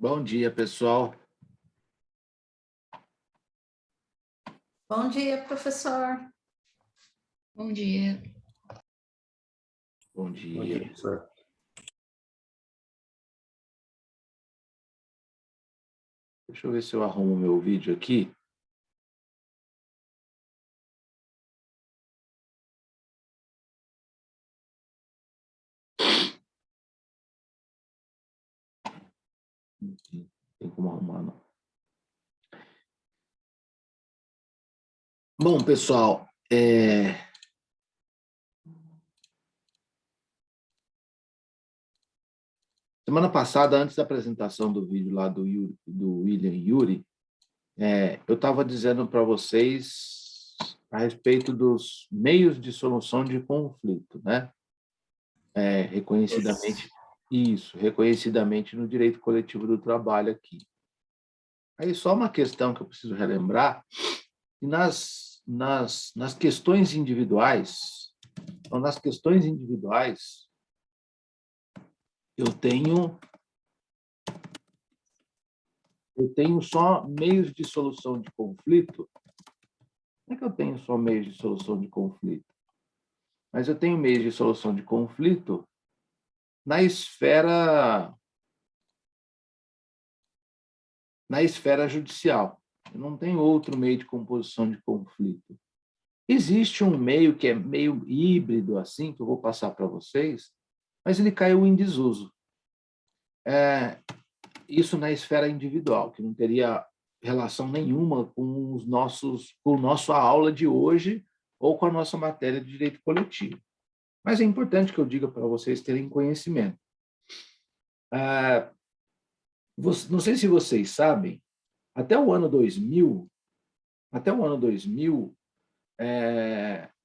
Bom dia, pessoal. Bom dia, professor. Bom dia. Bom dia, professor. Deixa eu ver se eu arrumo meu vídeo aqui. Não tem como arrumar, não. Bom, pessoal, semana passada, antes da apresentação do vídeo lá do William Yuri, eu estava dizendo para vocês a respeito dos meios de solução de conflito, né? Reconhecidamente no direito coletivo do trabalho aqui. Aí só uma questão que eu preciso relembrar, que nas questões individuais, então, nas questões individuais, eu tenho só meios de solução de conflito. Não é que eu tenho só meios de solução de conflito, mas eu tenho meios de solução de conflito na esfera judicial. Eu não tenho outro meio de composição de conflito. Existe um meio que é meio híbrido, assim, que eu vou passar para vocês, mas ele caiu em desuso. Isso na esfera individual, que não teria relação nenhuma com com a nossa aula de hoje ou com a nossa matéria de direito coletivo. Mas é importante que eu diga para vocês terem conhecimento. Não sei se vocês sabem, até o ano 2000,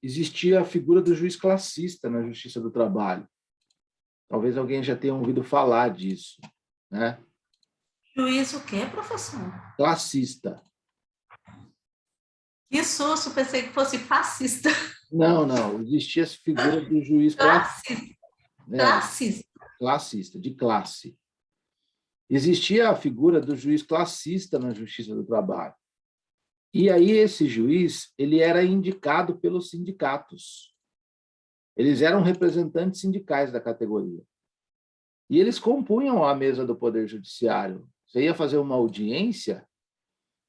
existia a figura do juiz classista na Justiça do Trabalho. Talvez alguém já tenha ouvido falar disso, né? Juiz o quê, professor? Classista. Que susto, pensei que fosse fascista. Não. Existia a figura do juiz classista. Classista, de classe. Existia a figura do juiz classista na Justiça do Trabalho. E aí esse juiz, ele era indicado pelos sindicatos. Eles eram representantes sindicais da categoria. E eles compunham a mesa do Poder Judiciário. Você ia fazer uma audiência,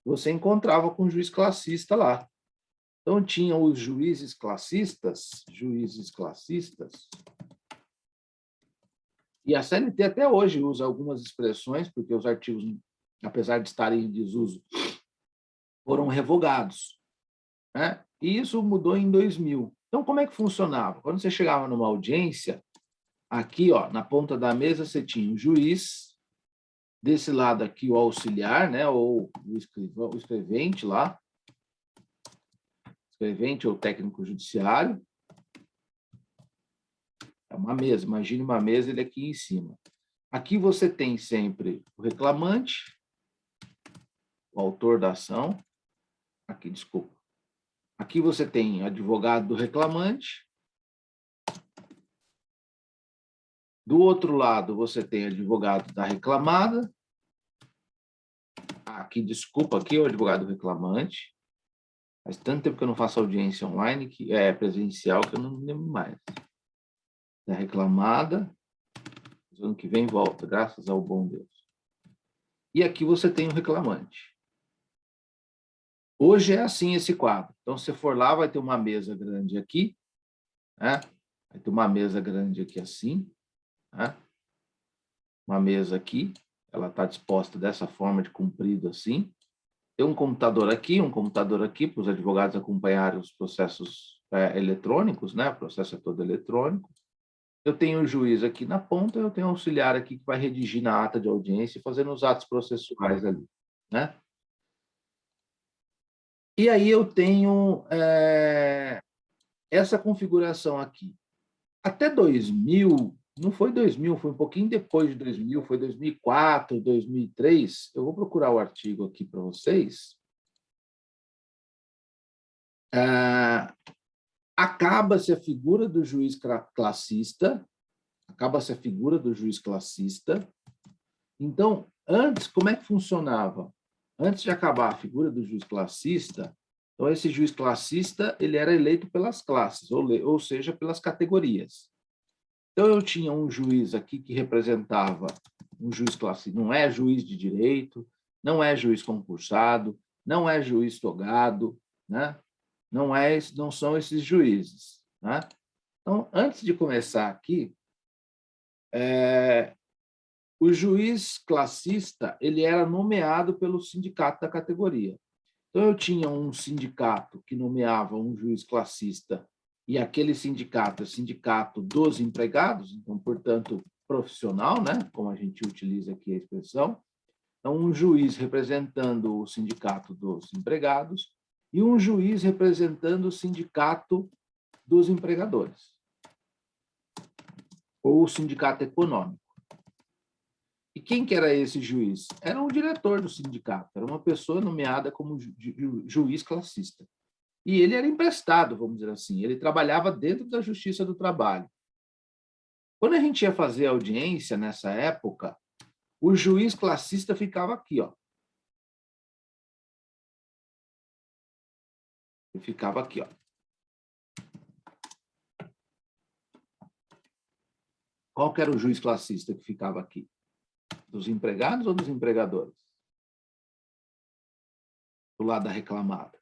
você encontrava com um juiz classista lá. Então, tinham os juízes classistas, e a CLT até hoje usa algumas expressões, porque os artigos, apesar de estarem em desuso, foram revogados, né? E isso mudou em 2000. Então, como é que funcionava? Quando você chegava numa audiência, aqui, ó, na ponta da mesa, você tinha o juiz, desse lado aqui o auxiliar, né, ou o escrevente lá, escrevente ou técnico judiciário. É uma mesa, imagine uma mesa, ele aqui em cima. Aqui você tem sempre o reclamante, o autor da ação. Aqui, desculpa. Aqui você tem advogado do reclamante. Do outro lado, você tem advogado da reclamada. Aqui, desculpa, aqui é o advogado do reclamante. Faz tanto tempo que eu não faço audiência online, que é presencial, que eu não lembro mais. Da reclamada. Ano que vem volta, graças ao bom Deus. E aqui você tem o reclamante. Hoje é assim esse quadro. Então, se você for lá, vai ter uma mesa grande aqui, né? Vai ter uma mesa grande aqui assim, né? Uma mesa aqui, ela está disposta dessa forma de comprido assim. Tem um computador aqui para os advogados acompanharem os processos eletrônicos, né? O processo é todo eletrônico. Eu tenho o juiz aqui na ponta, eu tenho o auxiliar aqui que vai redigir na ata de audiência e fazendo os atos processuais ali, né? E aí eu tenho essa configuração aqui. Até 2000, não foi 2000, foi um pouquinho depois de 2000, foi 2004, 2003. Eu vou procurar o artigo aqui para vocês. Acaba-se a figura do juiz classista, então, antes, como é que funcionava? Antes de acabar a figura do juiz classista, então esse juiz classista ele era eleito pelas classes, ou seja, pelas categorias. Então eu tinha um juiz aqui que representava um juiz classista, não é juiz de direito, não é juiz concursado, não é juiz togado, né? Não são esses juízes, né? Então, antes de começar aqui, o juiz classista ele era nomeado pelo sindicato da categoria. Então, eu tinha um sindicato que nomeava um juiz classista, e aquele sindicato é o sindicato dos empregados, então, portanto, profissional, né? Como a gente utiliza aqui a expressão. Então, um juiz representando o sindicato dos empregados e um juiz representando o sindicato dos empregadores, ou o sindicato econômico. E quem que era esse juiz? Era um diretor do sindicato, era uma pessoa nomeada como juiz classista. E ele era emprestado, vamos dizer assim, ele trabalhava dentro da Justiça do Trabalho. Quando a gente ia fazer audiência nessa época, o juiz classista ficava aqui, ó. Ele ficava aqui, ó. Qual que era o juiz classista que ficava aqui? Dos empregados ou dos empregadores? Do lado da reclamada.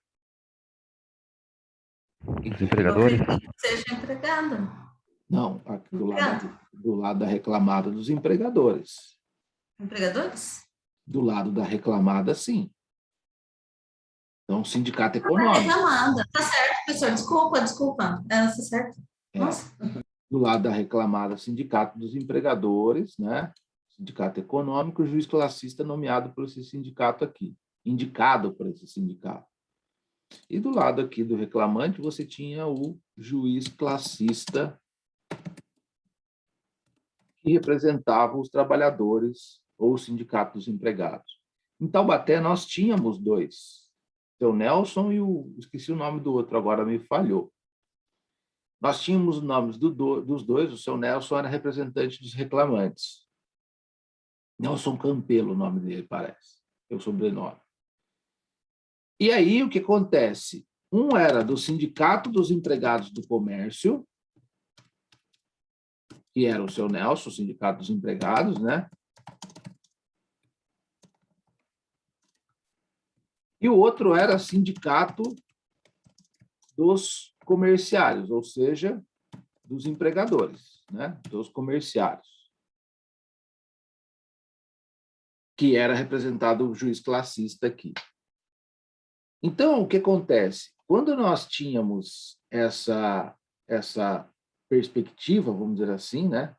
Os empregadores? Seja empregado. Não, aqui do lado da reclamada dos empregadores. Empregadores? Do lado da reclamada, sim. Então, sindicato econômico. Reclamada. Tá certo, professor. Desculpa. Tá certo. Nossa. Do lado da reclamada, sindicato dos empregadores, né? Sindicato econômico, juiz classista nomeado por esse sindicato aqui, indicado por esse sindicato. E do lado aqui do reclamante, você tinha o juiz classista que representava os trabalhadores ou o sindicato dos empregados. Em Taubaté, nós tínhamos dois, o seu Nelson e esqueci o nome do outro, agora me falhou. Nós tínhamos os nomes dos dois, o seu Nelson era representante dos reclamantes. Nelson Campelo, o nome dele, parece, é o sobrenome. E aí, o que acontece? Um era do Sindicato dos Empregados do Comércio, que era o seu Nelson, o Sindicato dos Empregados, né? E o outro era Sindicato dos Comerciários, ou seja, dos empregadores, né? Dos comerciários. Que era representado o juiz classista aqui. Então, o que acontece? Quando nós tínhamos essa perspectiva, vamos dizer assim, né?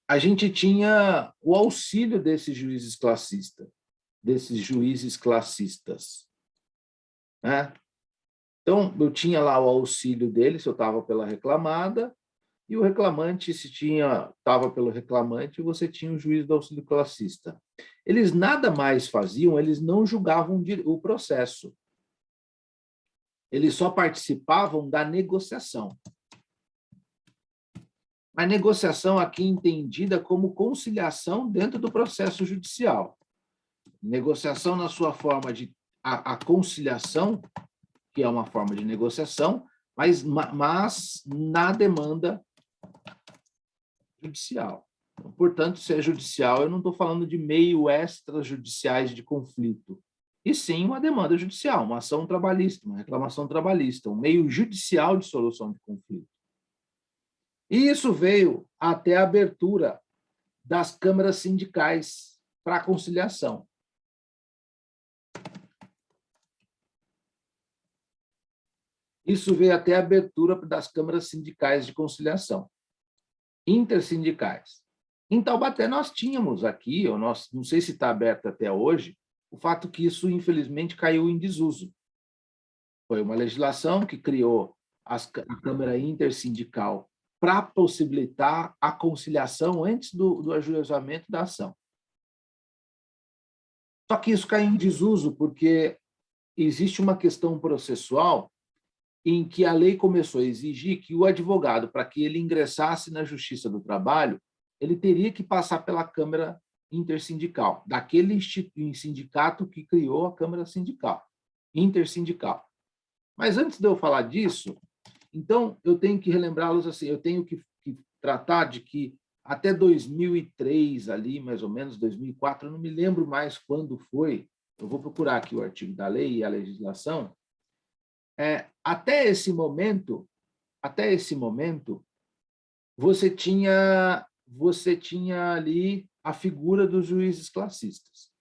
A gente tinha o auxílio desses juízes classistas, né? Então, eu tinha lá o auxílio dele, se eu estava pela reclamada, e o reclamante, se estava pelo reclamante, você tinha o juiz do auxílio classista. Eles nada mais faziam, eles não julgavam o processo. Eles só participavam da negociação. A negociação aqui entendida como conciliação dentro do processo judicial. Negociação na sua forma de... A conciliação, que é uma forma de negociação, mas na demanda judicial. Então, portanto, se é judicial, eu não estou falando de meio extrajudiciais de conflito, e sim uma demanda judicial, uma ação trabalhista, uma reclamação trabalhista, um meio judicial de solução de conflito. E isso veio até a abertura das câmaras sindicais para a conciliação. Isso veio até a abertura das câmaras sindicais de conciliação, intersindicais. Em Taubaté, nós tínhamos aqui, não sei se está aberto até hoje, o fato que isso, infelizmente, caiu em desuso. Foi uma legislação que criou a Câmara Intersindical para possibilitar a conciliação antes do ajuizamento da ação. Só que isso caiu em desuso porque existe uma questão processual em que a lei começou a exigir que o advogado, para que ele ingressasse na Justiça do Trabalho, ele teria que passar pela Câmara Intersindical, daquele sindicato que criou a Câmara Sindical, intersindical. Mas antes de eu falar disso, então eu tenho que relembrá-los assim, eu tenho que tratar de que até 2003, ali, mais ou menos, 2004, eu não me lembro mais quando foi, eu vou procurar aqui o artigo da lei e a legislação, até esse momento, você tinha ali a figura dos juízes classistas.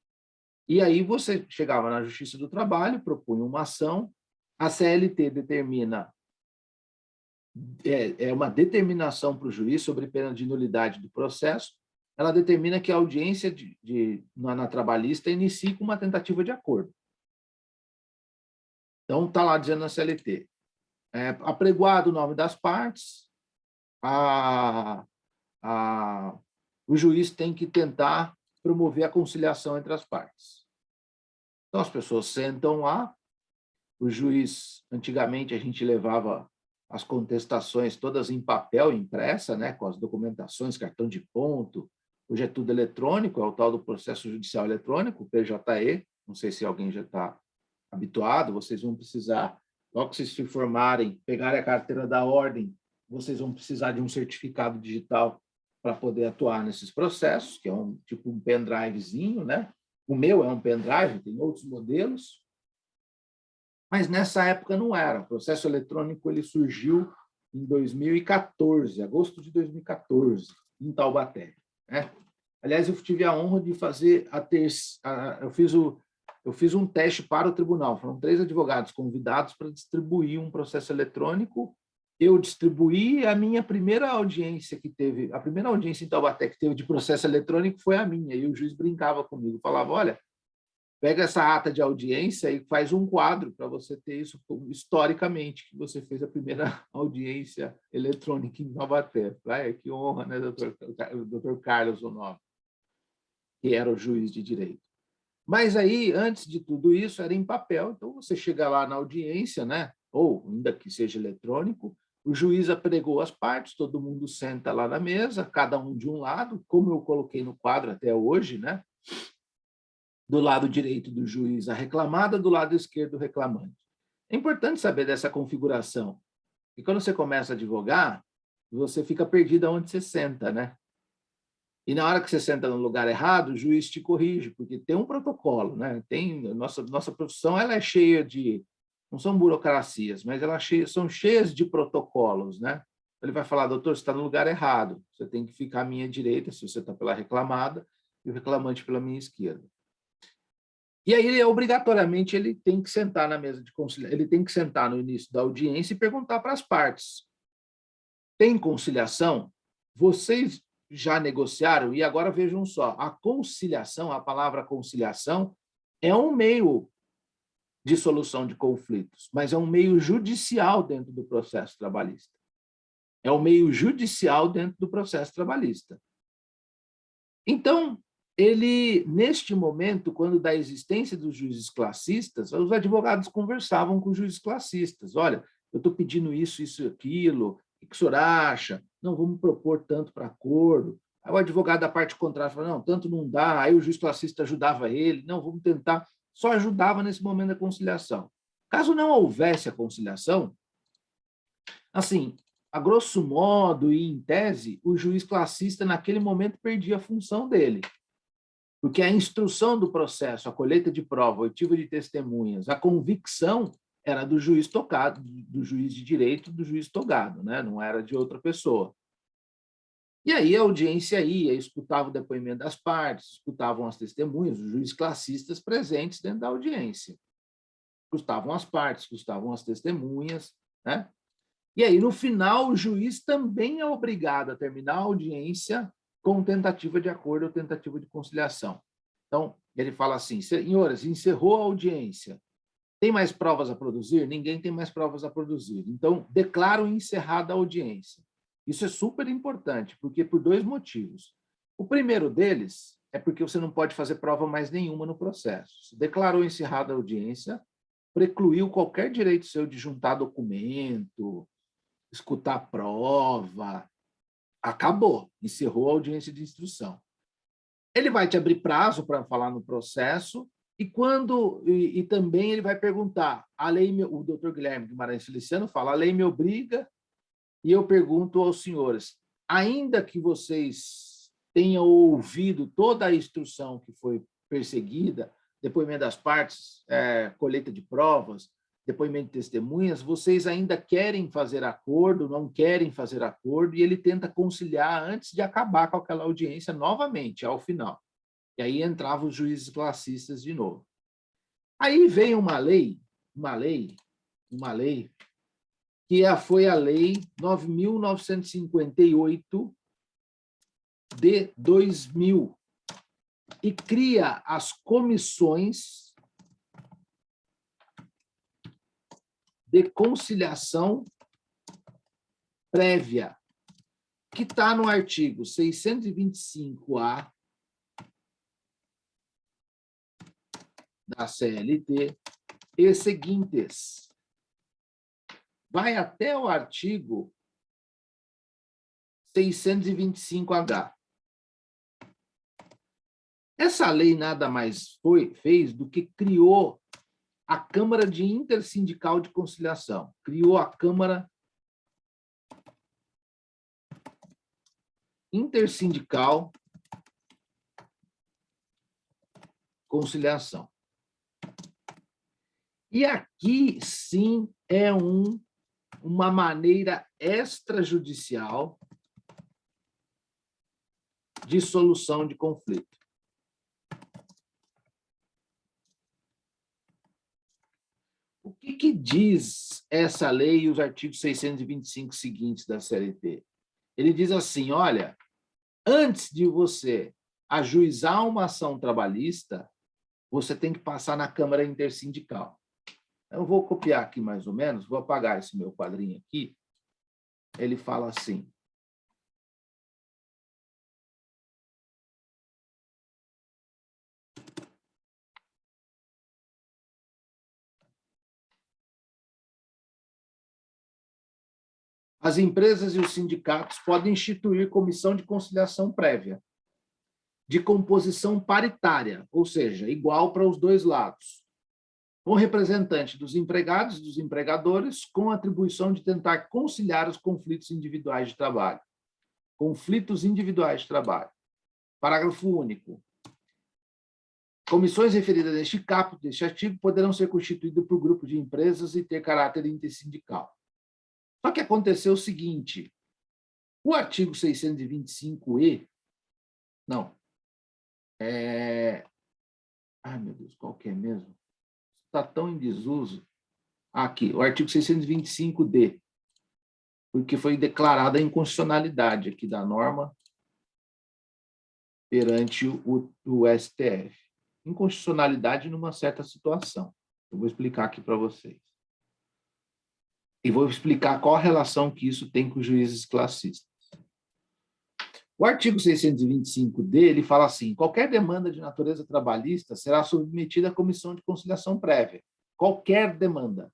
E aí você chegava na Justiça do Trabalho, propunha uma ação, a CLT determina, uma determinação para o juiz sobre pena de nulidade do processo, ela determina que a audiência na trabalhista inicie com uma tentativa de acordo. Então, está lá dizendo na CLT, apregoado o nome das partes, o juiz tem que tentar promover a conciliação entre as partes. Então, as pessoas sentam lá, o juiz, antigamente, a gente levava as contestações todas em papel, impressa, né, com as documentações, cartão de ponto. Hoje é tudo eletrônico, é o tal do processo judicial eletrônico, o PJE, não sei se alguém já está habituado, vocês vão precisar, logo que vocês se formarem, pegarem a carteira da ordem, vocês vão precisar de um certificado digital para poder atuar nesses processos, que é tipo um pendrivezinho, né? O meu é um pendrive, tem outros modelos, mas nessa época não era. O processo eletrônico ele surgiu em 2014, agosto de 2014, em Taubaté, né? Aliás, eu tive a honra de fazer eu fiz um teste para o tribunal. Foram 3 advogados convidados para distribuir um processo eletrônico. Eu distribuí a minha primeira audiência que teve, a primeira audiência em Taubaté que teve de processo eletrônico foi a minha, e o juiz brincava comigo, falava, olha, pega essa ata de audiência e faz um quadro para você ter isso historicamente, que você fez a primeira audiência eletrônica em Taubaté. Que honra, né, doutor Carlos, o nome, que era o juiz de direito. Mas aí, antes de tudo isso, era em papel, então você chega lá na audiência, né, ou ainda que seja eletrônico, o juiz apregou as partes, todo mundo senta lá na mesa, cada um de um lado, como eu coloquei no quadro até hoje, né? Do lado direito do juiz a reclamada, do lado esquerdo o reclamante. É importante saber dessa configuração, e quando você começa a advogar, você fica perdido aonde você senta, né? E na hora que você senta no lugar errado, o juiz te corrige, porque tem um protocolo, né? Nossa profissão ela é cheia de, não são burocracias, mas são cheias de protocolos, né? Ele vai falar, doutor, você está no lugar errado, você tem que ficar à minha direita, se você está pela reclamada, e o reclamante pela minha esquerda. E aí, obrigatoriamente, ele tem que sentar na mesa de conciliação, ele tem que sentar no início da audiência e perguntar para as partes, tem conciliação? Vocês já negociaram? E agora vejam só, a conciliação, a palavra conciliação, é um meio de solução de conflitos, mas é um meio judicial dentro do processo trabalhista. É um meio judicial dentro do processo trabalhista. Então, neste momento, quando da existência dos juízes classistas, os advogados conversavam com os juízes classistas. Olha, eu estou pedindo isso, isso, aquilo, o que o senhor acha? Não, vamos propor tanto para acordo. Aí o advogado da parte contrária falava, não, tanto não dá. Aí o juiz classista ajudava ele, não, vamos tentar. Só ajudava nesse momento da conciliação. Caso não houvesse a conciliação, assim, a grosso modo e em tese, o juiz classista naquele momento perdia a função dele. Porque a instrução do processo, a colheita de prova, a oitiva de testemunhas, a convicção era do juiz tocado, do juiz de direito, do juiz togado, né? Não era de outra pessoa. E aí a audiência ia, escutava o depoimento das partes, escutavam as testemunhas, os juízes classistas presentes dentro da audiência. Escutavam as partes, escutavam as testemunhas, né? E aí, no final, o juiz também é obrigado a terminar a audiência com tentativa de acordo ou tentativa de conciliação. Então, ele fala assim, senhores, encerrou a audiência, tem mais provas a produzir? Ninguém tem mais provas a produzir. Então, declaro encerrada a audiência. Isso é super importante, porque por 2 motivos. O primeiro deles é porque você não pode fazer prova mais nenhuma no processo. Se declarou encerrada a audiência, precluiu qualquer direito seu de juntar documento, escutar prova, acabou, encerrou a audiência de instrução. Ele vai te abrir prazo para falar no processo e também ele vai perguntar, o doutor Guilherme Guimarães Feliciano fala, a lei me obriga, e eu pergunto aos senhores, ainda que vocês tenham ouvido toda a instrução que foi perseguida, depoimento das partes, colheita de provas, depoimento de testemunhas, vocês ainda querem fazer acordo, não querem fazer acordo, e ele tenta conciliar antes de acabar com aquela audiência novamente, ao final. E aí entravam os juízes classistas de novo. Aí veio uma lei, que foi a Lei 9.958 de 2000, e cria as comissões de conciliação prévia, que está no artigo 625-A da CLT e seguintes. Vai até o artigo 625-H. Essa lei nada mais fez do que criou a Câmara de Intersindical de Conciliação, criou a Câmara Intersindical Conciliação. E aqui, sim, é uma maneira extrajudicial de solução de conflito. O que diz essa lei e os artigos 625 seguintes da CLT? Ele diz assim, olha, antes de você ajuizar uma ação trabalhista, você tem que passar na Câmara Intersindical. Eu vou copiar aqui mais ou menos, vou apagar esse meu quadrinho aqui. Ele fala assim. As empresas e os sindicatos podem instituir comissão de conciliação prévia, de composição paritária, ou seja, igual para os dois lados, com representante dos empregados e dos empregadores, com atribuição de tentar conciliar os conflitos individuais de trabalho. Conflitos individuais de trabalho. Parágrafo único. Comissões referidas neste caput, deste artigo, poderão ser constituídas por grupo de empresas e ter caráter intersindical. Só que aconteceu o seguinte, o artigo 625-E, não, ai, meu Deus, qual que é mesmo? Está tão em desuso. Aqui, o artigo 625-D, porque foi declarada a inconstitucionalidade aqui da norma perante o STF. Inconstitucionalidade numa certa situação. Eu vou explicar aqui para vocês. E vou explicar qual a relação que isso tem com os juízes classistas. O artigo 625-D, ele fala assim, qualquer demanda de natureza trabalhista será submetida à comissão de conciliação prévia. Qualquer demanda.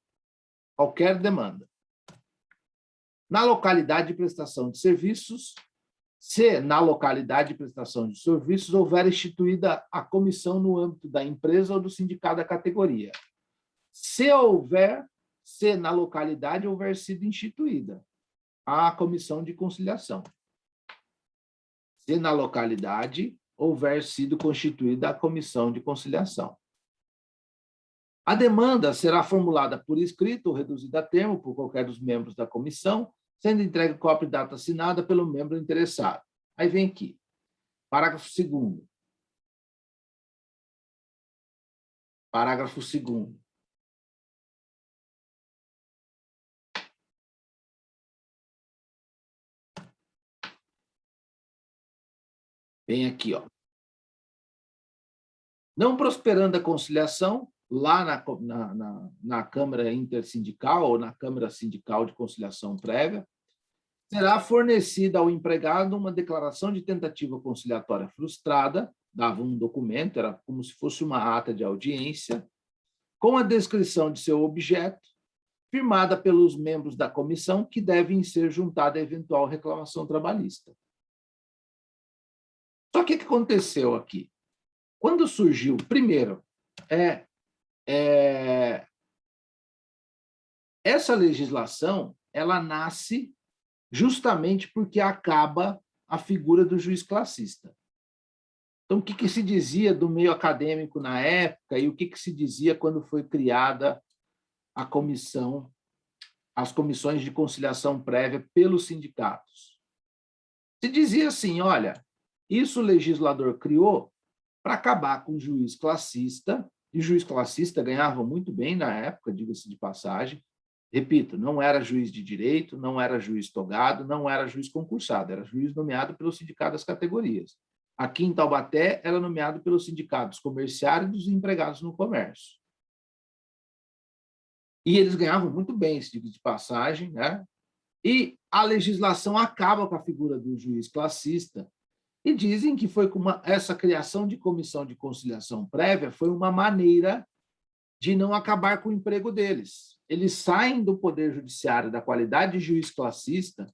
Qualquer demanda. Na localidade de prestação de serviços, se na localidade de prestação de serviços houver instituída a comissão no âmbito da empresa ou do sindicato da categoria. Se na localidade houver sido instituída a comissão de conciliação. Se na localidade houver sido constituída a comissão de conciliação. A demanda será formulada por escrito ou reduzida a termo por qualquer dos membros da comissão, sendo entregue cópia de data assinada pelo membro interessado. Aí vem aqui, parágrafo 2º. Parágrafo 2º. Vem aqui, ó. Não prosperando a conciliação, lá na Câmara Intersindical ou na Câmara Sindical de Conciliação Prévia, será fornecida ao empregado uma declaração de tentativa conciliatória frustrada, dava um documento, era como se fosse uma ata de audiência, com a descrição de seu objeto, firmada pelos membros da comissão, que devem ser juntada a eventual reclamação trabalhista. Só que o que aconteceu aqui? Quando surgiu, primeiro, essa legislação, ela nasce justamente porque acaba a figura do juiz classista. Então, o que se dizia do meio acadêmico na época e o que se dizia quando foi criada a comissão, as comissões de conciliação prévia pelos sindicatos? Se dizia assim, olha, isso o legislador criou para acabar com o juiz classista, e o juiz classista ganhava muito bem na época, diga-se de passagem. Repito, não era juiz de direito, não era juiz togado, não era juiz concursado, era juiz nomeado pelo sindicato das categorias. Aqui em Taubaté, era nomeado pelos sindicatos comerciários e empregados no comércio. E eles ganhavam muito bem, esse tipo de passagem, né? E a legislação acaba com a figura do juiz classista e dizem que foi com essa criação de comissão de conciliação prévia foi uma maneira de não acabar com o emprego deles. Eles saem do Poder Judiciário da qualidade de juiz classista,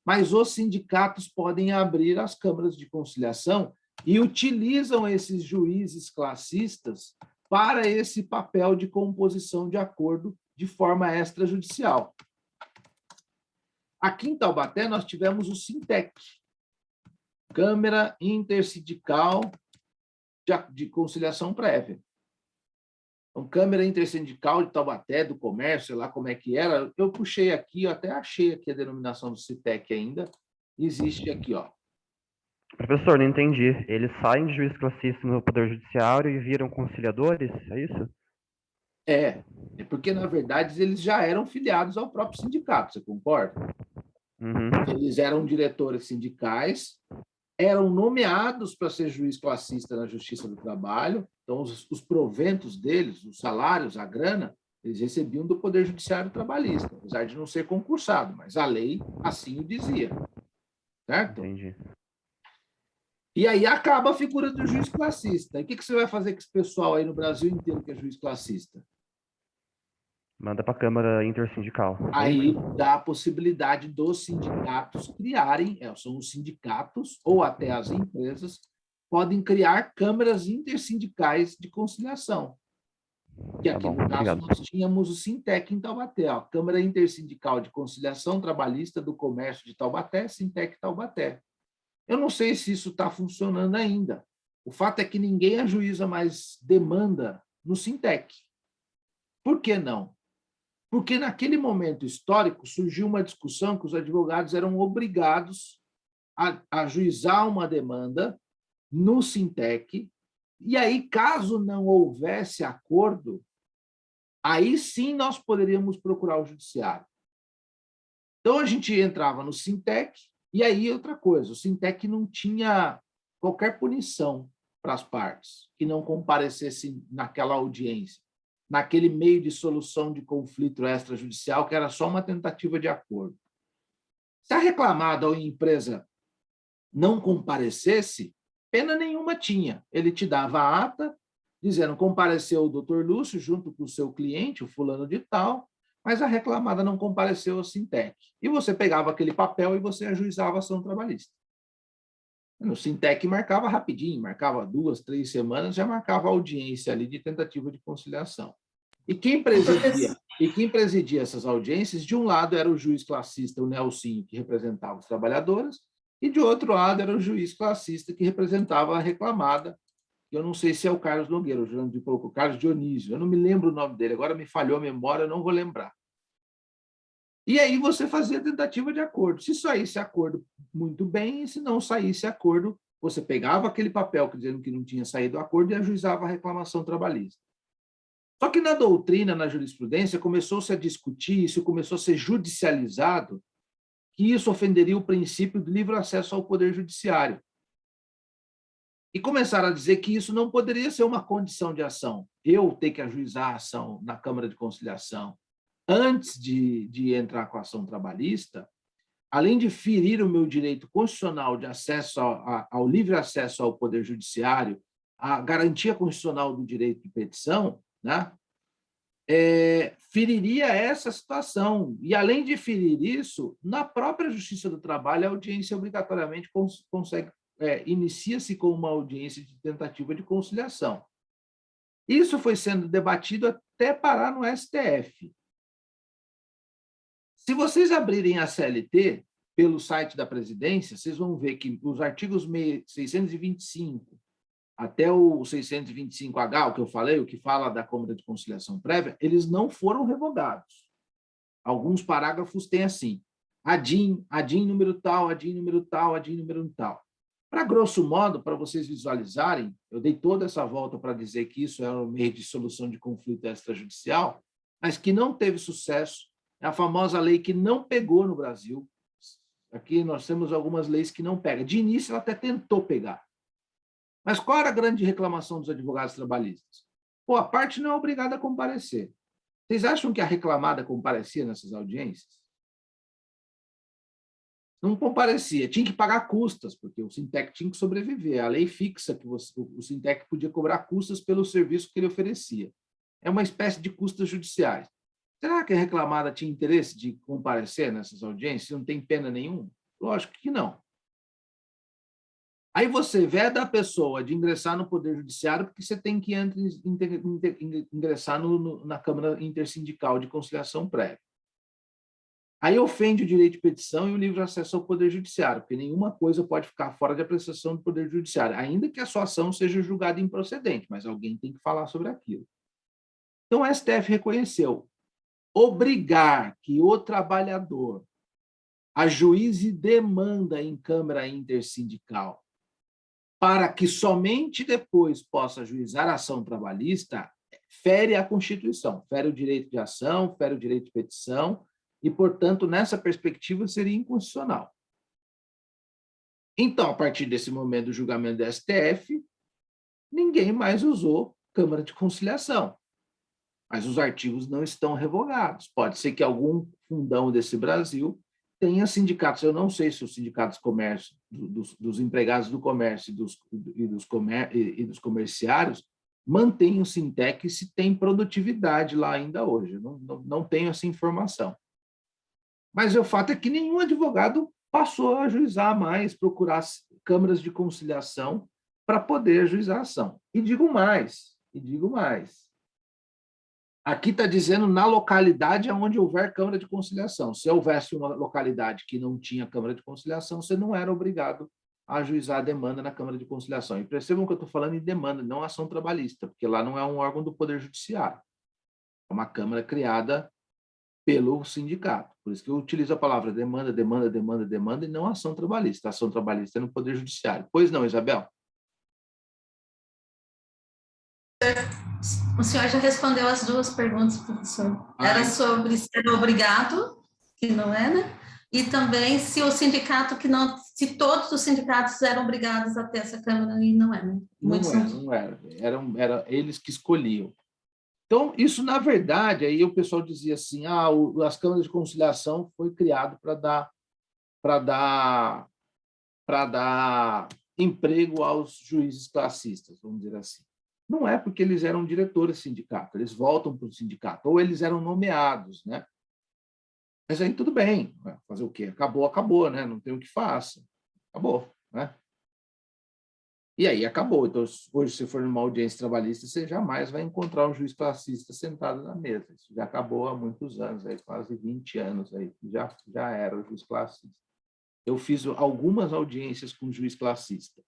mas os sindicatos podem abrir as câmaras de conciliação e utilizam esses juízes classistas para esse papel de composição de acordo de forma extrajudicial. Aqui em Taubaté, nós tivemos o Sintec, Câmara Intersindical de Conciliação Prévia. Então, Câmara Intersindical de Taubaté, do Comércio, sei lá como é que era, eu puxei aqui, eu até achei aqui a denominação do Sintec ainda, existe aqui, ó. Professor, não entendi. Eles saem de juiz classista no Poder Judiciário e viram conciliadores, é isso? É porque, na verdade, eles já eram filiados ao próprio sindicato, você concorda? Uhum. Eles eram diretores sindicais, eram nomeados para ser juiz classista na Justiça do Trabalho, então os proventos deles, os salários, a grana, eles recebiam do Poder Judiciário Trabalhista, apesar de não ser concursado, mas a lei assim o dizia, certo? Entendi. E aí acaba a figura do juiz classista. E o que você vai fazer com esse pessoal aí no Brasil inteiro que é juiz classista? Manda para a Câmara Intersindical. Aí dá a possibilidade dos sindicatos criarem, são os sindicatos ou até as empresas, podem criar câmaras intersindicais de conciliação. Que aqui, no caso, nós tínhamos o Sintec em Taubaté, ó, Câmara Intersindical de Conciliação Trabalhista do Comércio de Taubaté, Sintec Taubaté. Eu não sei se isso está funcionando ainda. O fato é que ninguém ajuiza mais demanda no Sintec. Por que não? Porque naquele momento histórico surgiu uma discussão que os advogados eram obrigados a ajuizar uma demanda no Sintec, e aí, caso não houvesse acordo, aí sim nós poderíamos procurar o judiciário. Então, a gente entrava no Sintec, e aí outra coisa, o Sintec não tinha qualquer punição para as partes que não comparecessem naquela audiência, naquele meio de solução de conflito extrajudicial, que era só uma tentativa de acordo. Se a reclamada ou a empresa não comparecesse, pena nenhuma tinha. Ele te dava a ata, dizendo, compareceu o doutor Lúcio junto com o seu cliente, o fulano de tal, mas a reclamada não compareceu ao Sintec. E você pegava aquele papel e você ajuizava a ação trabalhista. No Sintec marcava rapidinho, marcava 2, 3 semanas, já marcava a audiência ali de tentativa de conciliação. E quem presidia essas audiências, de um lado era o juiz classista, o Nelsinho, que representava os trabalhadores, e de outro lado era o juiz classista, que representava a reclamada. Eu não sei se é o Carlos Nogueira, o Jurandir colocou Carlos Dionísio, eu não me lembro o nome dele, agora me falhou a memória, eu não vou lembrar. E aí você fazia tentativa de acordo. Se saísse acordo, muito bem, e se não saísse acordo, você pegava aquele papel dizendo que não tinha saído acordo e ajuizava a reclamação trabalhista. Só que na doutrina, na jurisprudência, começou-se a discutir, isso começou a ser judicializado, que isso ofenderia o princípio do livre acesso ao poder judiciário. E começaram a dizer que isso não poderia ser uma condição de ação. Eu ter que ajuizar a ação na Câmara de Conciliação antes de entrar com a ação trabalhista, além de ferir o meu direito constitucional de acesso ao livre acesso ao poder judiciário, a garantia constitucional do direito de petição, né? feriria essa situação. E, além de ferir isso, na própria Justiça do Trabalho, a audiência obrigatoriamente inicia-se com uma audiência de tentativa de conciliação. Isso foi sendo debatido até parar no STF. Se vocês abrirem a CLT pelo site da presidência, vocês vão ver que os artigos 625 até o 625H, o que eu falei, o que fala da Câmara de Conciliação Prévia, eles não foram revogados. Alguns parágrafos têm assim, ADIM número tal, ADIM número tal, ADIM número tal. Para grosso modo, para vocês visualizarem, eu dei toda essa volta para dizer que isso é um meio de solução de conflito extrajudicial, mas que não teve sucesso. É a famosa lei que não pegou no Brasil. Aqui nós temos algumas leis que não pegam. De início, ela até tentou pegar. Mas qual era a grande reclamação dos advogados trabalhistas? Pô, a parte não é obrigada a comparecer. Vocês acham que a reclamada comparecia nessas audiências? Não comparecia, tinha que pagar custas, porque o Sintec tinha que sobreviver. A lei fixa que o Sintec podia cobrar custas pelo serviço que ele oferecia. É uma espécie de custas judiciais. Será que a reclamada tinha interesse de comparecer nessas audiências? Não tem pena nenhuma? Lógico que não. Aí você veda a pessoa de ingressar no Poder Judiciário porque você tem que ingressar na Câmara Intersindical de Conciliação Prévia. Aí ofende o direito de petição e o livre acesso ao Poder Judiciário, porque nenhuma coisa pode ficar fora de apreciação do Poder Judiciário, ainda que a sua ação seja julgada improcedente, mas alguém tem que falar sobre aquilo. Então, o STF reconheceu. Obrigar que o trabalhador ajuize demanda em Câmara Intersindical para que somente depois possa ajuizar a ação trabalhista fere a Constituição, fere o direito de ação, fere o direito de petição, e, portanto, nessa perspectiva, seria inconstitucional. Então, a partir desse momento do julgamento do STF, ninguém mais usou Câmara de Conciliação. Mas os artigos não estão revogados. Pode ser que algum fundão desse Brasil tenha sindicatos. Eu não sei se os sindicatos comércio, dos empregados do comércio e dos comerciários mantêm o Sintec se tem produtividade lá ainda hoje. Eu não tenho essa informação. Mas o fato é que nenhum advogado passou a ajuizar mais, procurar câmaras de conciliação para poder ajuizar a ação. E digo mais. Aqui está dizendo na localidade onde houver Câmara de Conciliação. Se houvesse uma localidade que não tinha Câmara de Conciliação, você não era obrigado a ajuizar a demanda na Câmara de Conciliação. E percebam que eu estou falando em demanda, não ação trabalhista, porque lá não é um órgão do Poder Judiciário. É uma Câmara criada pelo sindicato. Por isso que eu utilizo a palavra demanda, e não ação trabalhista. A ação trabalhista é no Poder Judiciário. Pois não, Isabel? O senhor já respondeu as duas perguntas, professor. Era sobre ser obrigado, que não é, né? E também se o sindicato se todos os sindicatos eram obrigados a ter essa Câmara, e não é, né? Não era. Era eles que escolhiam. Então, isso, na verdade, aí o pessoal dizia assim, as câmaras de conciliação foi criado para dar emprego aos juízes classistas, vamos dizer assim. Não é porque eles eram diretores do sindicato, eles voltam para o sindicato, ou eles eram nomeados, né? Mas aí tudo bem, fazer o quê? Acabou, né? Não tem o que faça. Acabou, né? E aí acabou. Então, hoje, se for numa audiência trabalhista, você jamais vai encontrar um juiz classista sentado na mesa. Isso já acabou há muitos anos, aí, quase 20 anos, aí, já era o juiz classista. Eu fiz algumas audiências com o juiz classista.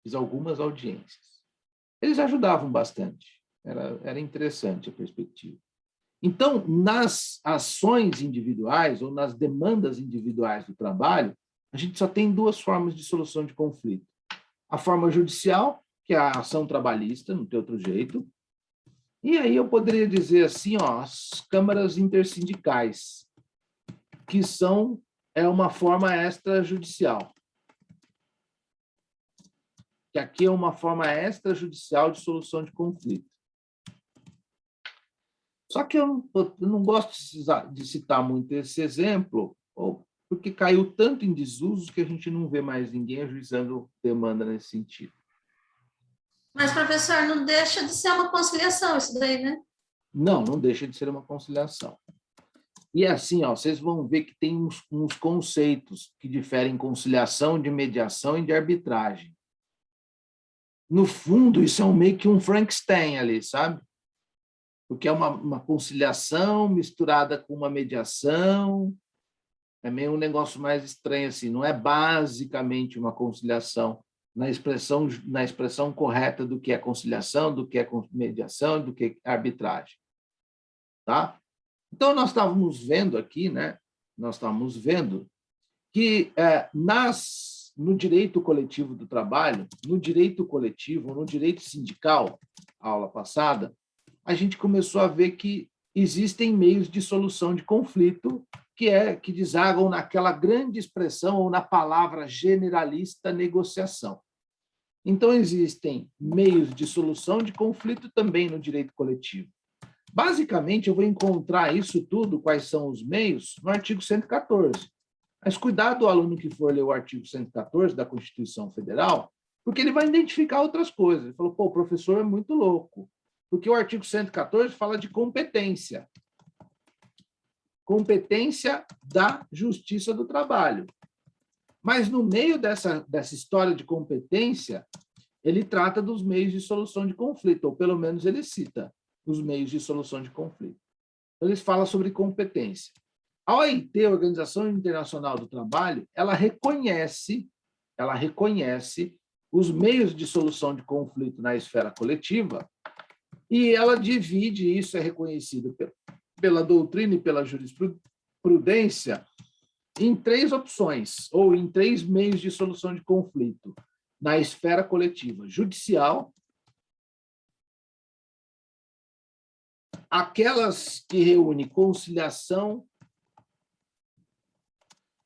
Fiz algumas audiências. Eles ajudavam bastante. Era interessante a perspectiva. Então, nas ações individuais ou nas demandas individuais do trabalho, a gente só tem duas formas de solução de conflito. A forma judicial, que é a ação trabalhista, não tem outro jeito. E aí eu poderia dizer assim, as câmaras intersindicais, que é uma forma extrajudicial. Que aqui é uma forma extrajudicial de solução de conflito. Só que eu não gosto de citar muito esse exemplo, porque caiu tanto em desuso que a gente não vê mais ninguém ajuizando demanda nesse sentido. Mas, professor, não deixa de ser uma conciliação isso daí, né? Não, não deixa de ser uma conciliação. E assim, ó, vocês vão ver que tem uns conceitos que diferem conciliação, de mediação e de arbitragem. No fundo, isso é meio que um Frankenstein ali, sabe? Porque é uma conciliação misturada com uma mediação, é meio um negócio mais estranho assim, não é basicamente uma conciliação na expressão correta do que é conciliação, do que é mediação, do que é arbitragem. Tá? Então, nós estávamos vendo aqui, né? Nós estávamos vendo que no direito coletivo do trabalho, no direito coletivo, no direito sindical, aula passada, a gente começou a ver que existem meios de solução de conflito que desagam naquela grande expressão ou na palavra generalista negociação. Então, existem meios de solução de conflito também no direito coletivo. Basicamente, eu vou encontrar isso tudo, quais são os meios, no artigo 114. Mas cuidado o aluno que for ler o artigo 114 da Constituição Federal, porque ele vai identificar outras coisas. Ele falou, pô, o professor é muito louco, porque o artigo 114 fala de competência. Competência da Justiça do Trabalho. Mas no meio dessa história de competência, ele trata dos meios de solução de conflito, ou pelo menos ele cita os meios de solução de conflito. Então, ele fala sobre competência. A OIT, a Organização Internacional do Trabalho, ela reconhece os meios de solução de conflito na esfera coletiva e ela divide, isso é reconhecido pela doutrina e pela jurisprudência, em 3 opções, ou em 3 meios de solução de conflito na esfera coletiva: judicial, aquelas que reúnem conciliação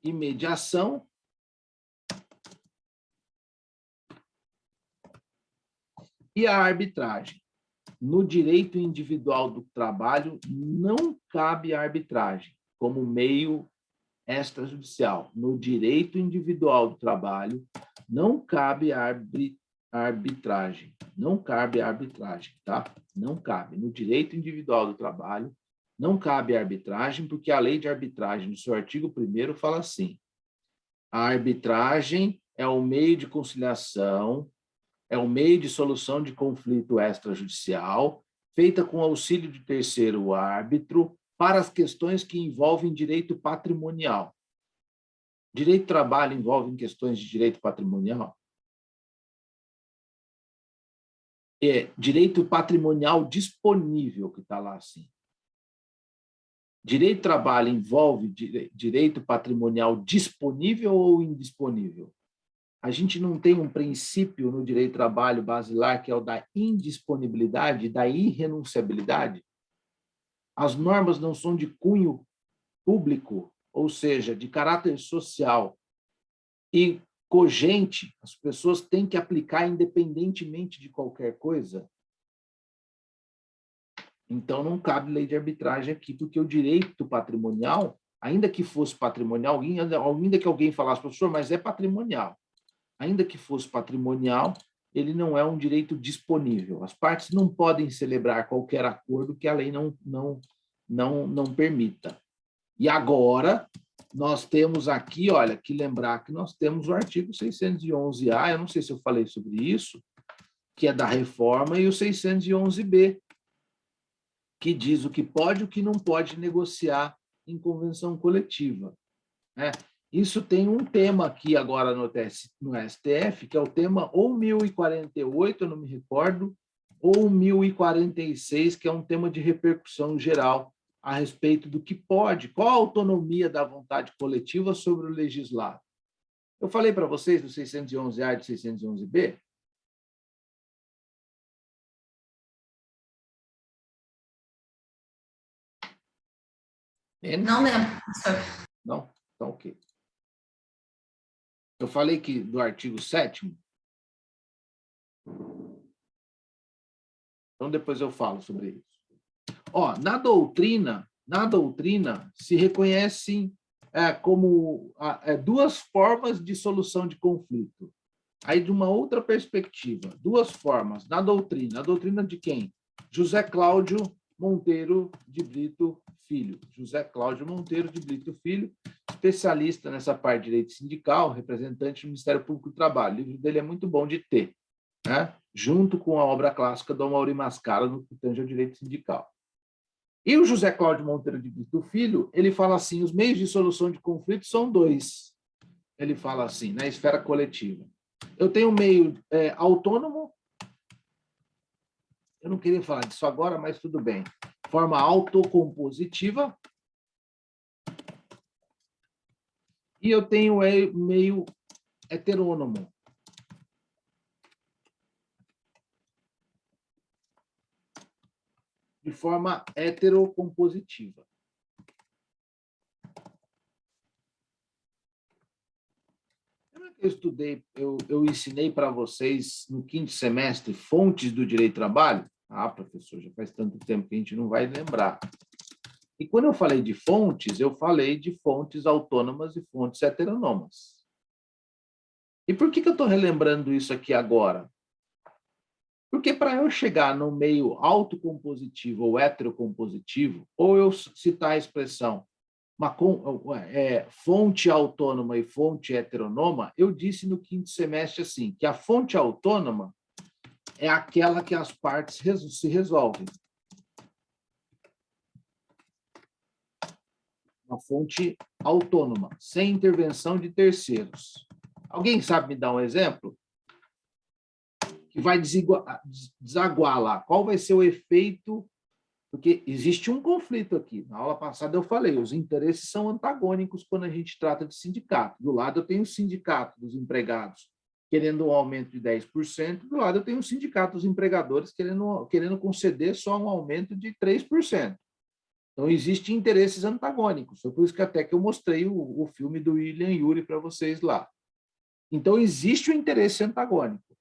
e mediação, e a arbitragem. No direito individual do trabalho, não cabe a arbitragem como meio extrajudicial. No direito individual do trabalho, não cabe a arbitragem. Não cabe a arbitragem, tá? Não cabe. No direito individual do trabalho, não cabe a arbitragem, porque a lei de arbitragem, no seu artigo 1º, fala assim: a arbitragem é o meio de conciliação, é o meio de solução de conflito extrajudicial, feita com auxílio de terceiro árbitro, para as questões que envolvem direito patrimonial. Direito do trabalho envolve questões de direito patrimonial? É direito patrimonial disponível, que está lá assim. Direito do trabalho envolve direito patrimonial disponível ou indisponível? A gente não tem um princípio no direito do trabalho basilar que é o da indisponibilidade, da irrenunciabilidade? As normas não são de cunho público, ou seja, de caráter social e cogente, as pessoas têm que aplicar independentemente de qualquer coisa? Então, não cabe lei de arbitragem aqui, porque o direito patrimonial, ainda que fosse patrimonial, ainda que alguém falasse, professor, mas é patrimonial. Ainda que fosse patrimonial, ele não é um direito disponível. As partes não podem celebrar qualquer acordo que a lei não permita. E agora, nós temos aqui, olha, que lembrar que nós temos o artigo 611A, eu não sei se eu falei sobre isso, que é da reforma, e o 611B, que diz o que pode e o que não pode negociar em convenção coletiva. Né? Isso tem um tema aqui agora no STF, que é o tema ou 1048, eu não me recordo, ou 1046, que é um tema de repercussão geral a respeito do que pode, qual a autonomia da vontade coletiva sobre o legislado. Eu falei para vocês do 611A e do 611B? Não lembro, professor. Não? Então, ok. Eu falei que do artigo 7º. Então, depois eu falo sobre isso. Ó, na doutrina se reconhecem como 2 formas de solução de conflito. Aí, de uma outra perspectiva, 2 formas na doutrina. A doutrina de quem? José Cláudio Monteiro de Brito Filho. José Cláudio Monteiro de Brito Filho, especialista nessa parte de direito sindical, representante do Ministério Público do Trabalho. O livro dele é muito bom de ter, né? Junto com a obra clássica do Amaury Mascaro, no que tange ao direito sindical. E o José Cláudio Monteiro de Brito Filho, ele fala assim, os meios de solução de conflitos são dois. Ele fala assim, na esfera coletiva. Eu tenho um meio autônomo, eu não queria falar disso agora, mas tudo bem. Forma autocompositiva. E eu tenho meio heterônomo. De forma heterocompositiva. Eu estudei, eu ensinei para vocês no 5º semestre fontes do direito do trabalho. Ah, professor, já faz tanto tempo que a gente não vai lembrar. E quando eu falei de fontes, eu falei de fontes autônomas e fontes heteronômas. E por que eu estou relembrando isso aqui agora? Porque para eu chegar no meio autocompositivo ou heterocompositivo, ou eu citar a expressão fonte autônoma e fonte heteronoma, eu disse no 5º semestre assim, que a fonte autônoma é aquela que as partes se resolvem. Uma fonte autônoma, sem intervenção de terceiros. Alguém sabe me dar um exemplo? Que vai desaguar lá. Qual vai ser o efeito? Porque existe um conflito aqui. Na aula passada eu falei, os interesses são antagônicos quando a gente trata de sindicato. Do lado eu tenho o sindicato dos empregados querendo um aumento de 10%, do lado eu tenho o sindicato dos empregadores querendo conceder só um aumento de 3%. Então, existem interesses antagônicos. Foi por isso que até que eu mostrei o filme do William Ury para vocês lá. Então, existe o interesse antagônico.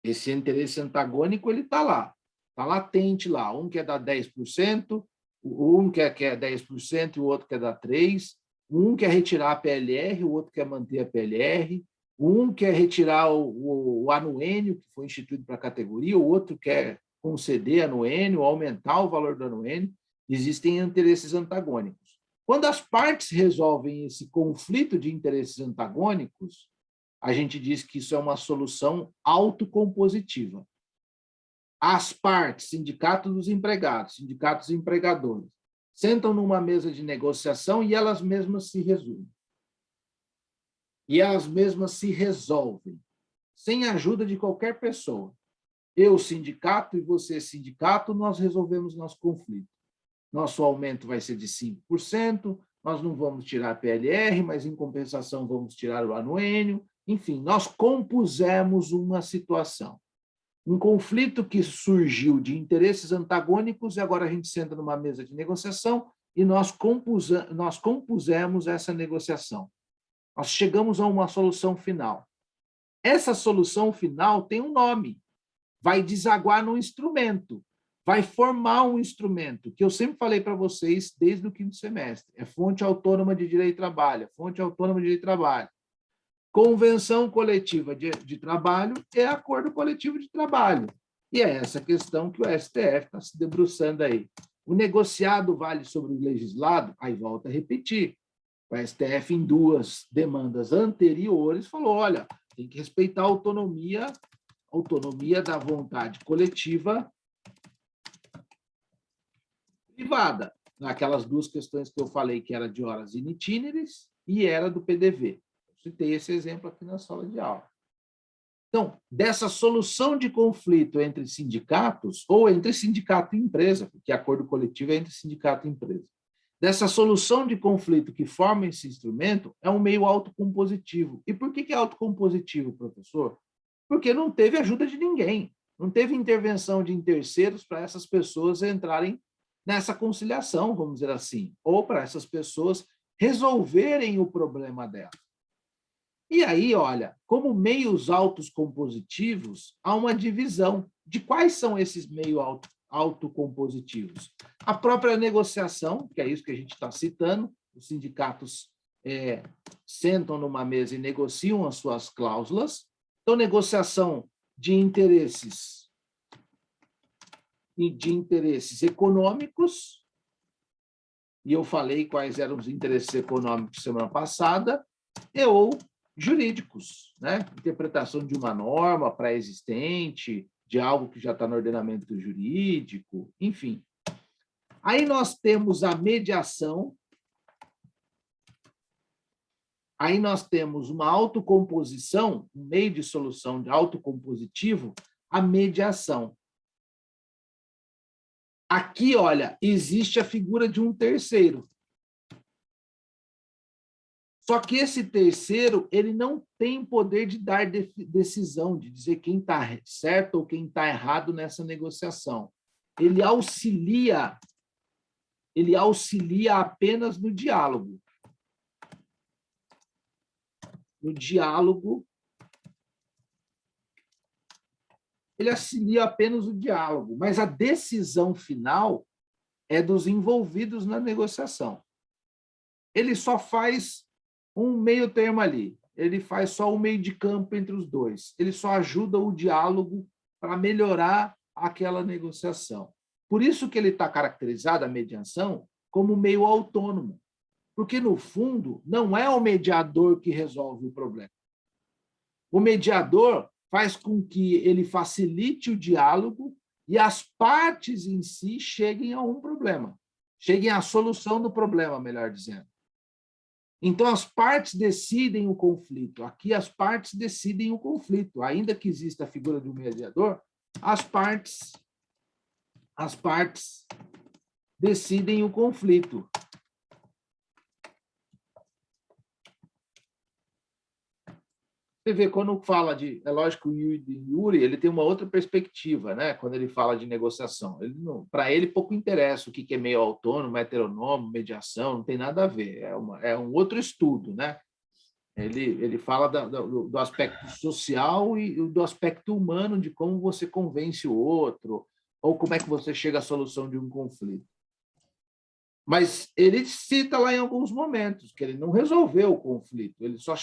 Esse interesse antagônico, ele está lá. Está latente lá. Um quer dar 10%, um quer 10% e o outro quer dar 3%. Um quer retirar a PLR, o outro quer manter a PLR. Um quer retirar o anuênio, que foi instituído para a categoria, o outro quer conceder anuênio, aumentar o valor do anuênio. Existem interesses antagônicos. Quando as partes resolvem esse conflito de interesses antagônicos, a gente diz que isso é uma solução autocompositiva. As partes, sindicato dos empregados, sindicatos dos empregadores, sentam numa mesa de negociação e elas mesmas se resolvem. E elas mesmas se resolvem, sem a ajuda de qualquer pessoa. Eu, sindicato, e você, sindicato, nós resolvemos nosso conflito. Nosso aumento vai ser de 5%, nós não vamos tirar a PLR, mas, em compensação, vamos tirar o anuênio. Enfim, nós compusemos uma situação. Um conflito que surgiu de interesses antagônicos e agora a gente senta numa mesa de negociação e nós compusemos essa negociação. Nós chegamos a uma solução final. Essa solução final tem um nome. Vai desaguar no instrumento. Vai formar um instrumento, que eu sempre falei para vocês desde o 5º semestre. É fonte autônoma de direito de trabalho, fonte autônoma de direito de trabalho. Convenção coletiva de trabalho é acordo coletivo de trabalho. E é essa questão que o STF está se debruçando aí. O negociado vale sobre o legislado? Aí volta a repetir. O STF, em 2 demandas anteriores, falou, olha, tem que respeitar a autonomia da vontade coletiva privada, naquelas 2 questões que eu falei, que era de horas in itinere e era do PDV. Eu citei esse exemplo aqui na sala de aula. Então, dessa solução de conflito entre sindicatos, ou entre sindicato e empresa, porque acordo coletivo é entre sindicato e empresa, dessa solução de conflito que forma esse instrumento, é um meio autocompositivo. E por que é autocompositivo, professor? Porque não teve ajuda de ninguém, não teve intervenção de terceiros para essas pessoas entrarem nessa conciliação, vamos dizer assim, ou para essas pessoas resolverem o problema delas. E aí, olha, como meios autocompositivos, há uma divisão de quais são esses meios autocompositivos. A própria negociação, que é isso que a gente está citando, os sindicatos sentam numa mesa e negociam as suas cláusulas. Então, negociação de interesses de interesses econômicos, e eu falei quais eram os interesses econômicos semana passada, ou jurídicos, né? Interpretação de uma norma pré-existente, de algo que já está no ordenamento jurídico, enfim. Aí nós temos a mediação, aí nós temos uma autocomposição, um meio de solução de autocompositivo, a mediação. Aqui, olha, existe a figura de um terceiro. Só que esse terceiro, ele não tem poder de dar decisão, de dizer quem está certo ou quem está errado nessa negociação. Ele auxilia apenas no diálogo. No diálogo, ele auxilia apenas o diálogo, mas a decisão final é dos envolvidos na negociação. Ele só faz um meio termo ali, ele faz só um meio de campo entre os dois, ele só ajuda o diálogo para melhorar aquela negociação. Por isso que ele está caracterizado, a mediação, como meio autônomo, porque, no fundo, não é o mediador que resolve o problema. O mediador faz com que ele facilite o diálogo e as partes em si cheguem a um problema, cheguem à solução do problema, melhor dizendo. Então, as partes decidem o conflito. Aqui, as partes decidem o conflito. Ainda que exista a figura de um mediador, as partes decidem o conflito. Você vê, quando fala de... É lógico que o Yuri ele tem uma outra perspectiva, né? Quando ele fala de negociação. Para ele, pouco interessa o que é meio autônomo, heterônomo, mediação, não tem nada a ver. É um outro estudo, né? Ele fala do aspecto social e do aspecto humano, de como você convence o outro, ou como é que você chega à solução de um conflito. Mas ele cita lá em alguns momentos que ele não resolveu o conflito. Ele só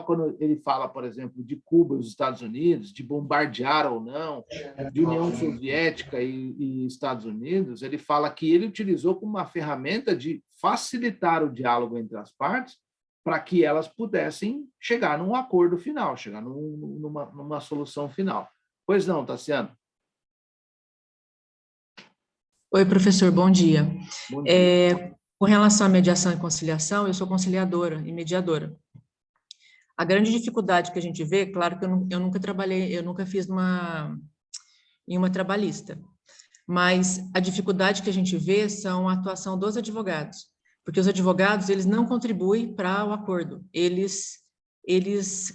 quando ele fala, por exemplo, de Cuba e os Estados Unidos, de bombardear ou não, de União Soviética e Estados Unidos, ele fala que ele utilizou como uma ferramenta de facilitar o diálogo entre as partes para que elas pudessem chegar num acordo final, chegar numa solução final. Pois não, Tassiano? Oi, professor, bom dia. Bom dia. Com relação à mediação e conciliação, eu sou conciliadora e mediadora. A grande dificuldade que a gente vê, claro que eu nunca trabalhei, eu nunca fiz em uma trabalhista, mas a dificuldade que a gente vê são a atuação dos advogados, porque os advogados, eles não contribuem para o acordo, eles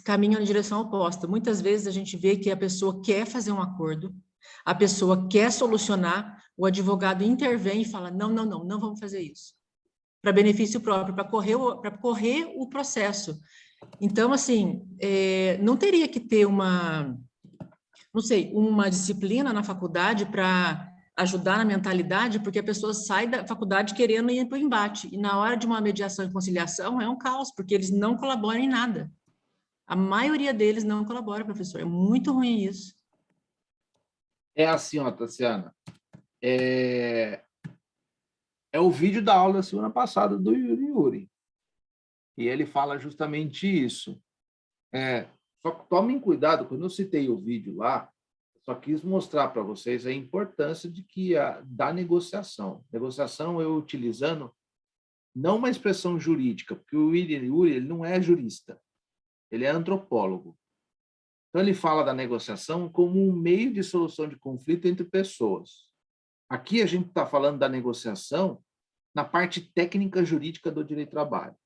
caminham em direção oposta. Muitas vezes a gente vê que a pessoa quer fazer um acordo, a pessoa quer solucionar, o advogado intervém e fala, não vamos fazer isso, para benefício próprio, para correr o processo. Então, assim, não teria que ter uma disciplina na faculdade para ajudar na mentalidade, porque a pessoa sai da faculdade querendo ir para o embate, e na hora de uma mediação e conciliação é um caos, porque eles não colaboram em nada. A maioria deles não colabora, professor, é muito ruim isso. É assim, ó, Tassiana, é o vídeo da aula da semana passada do Yuri. E ele fala justamente isso. Só que tomem cuidado, quando eu citei o vídeo lá, só quis mostrar para vocês a importância da negociação. Negociação eu utilizando não uma expressão jurídica, porque o Yuri ele não é jurista, ele é antropólogo. Então, ele fala da negociação como um meio de solução de conflito entre pessoas. Aqui a gente está falando da negociação na parte técnica jurídica do direito do trabalho.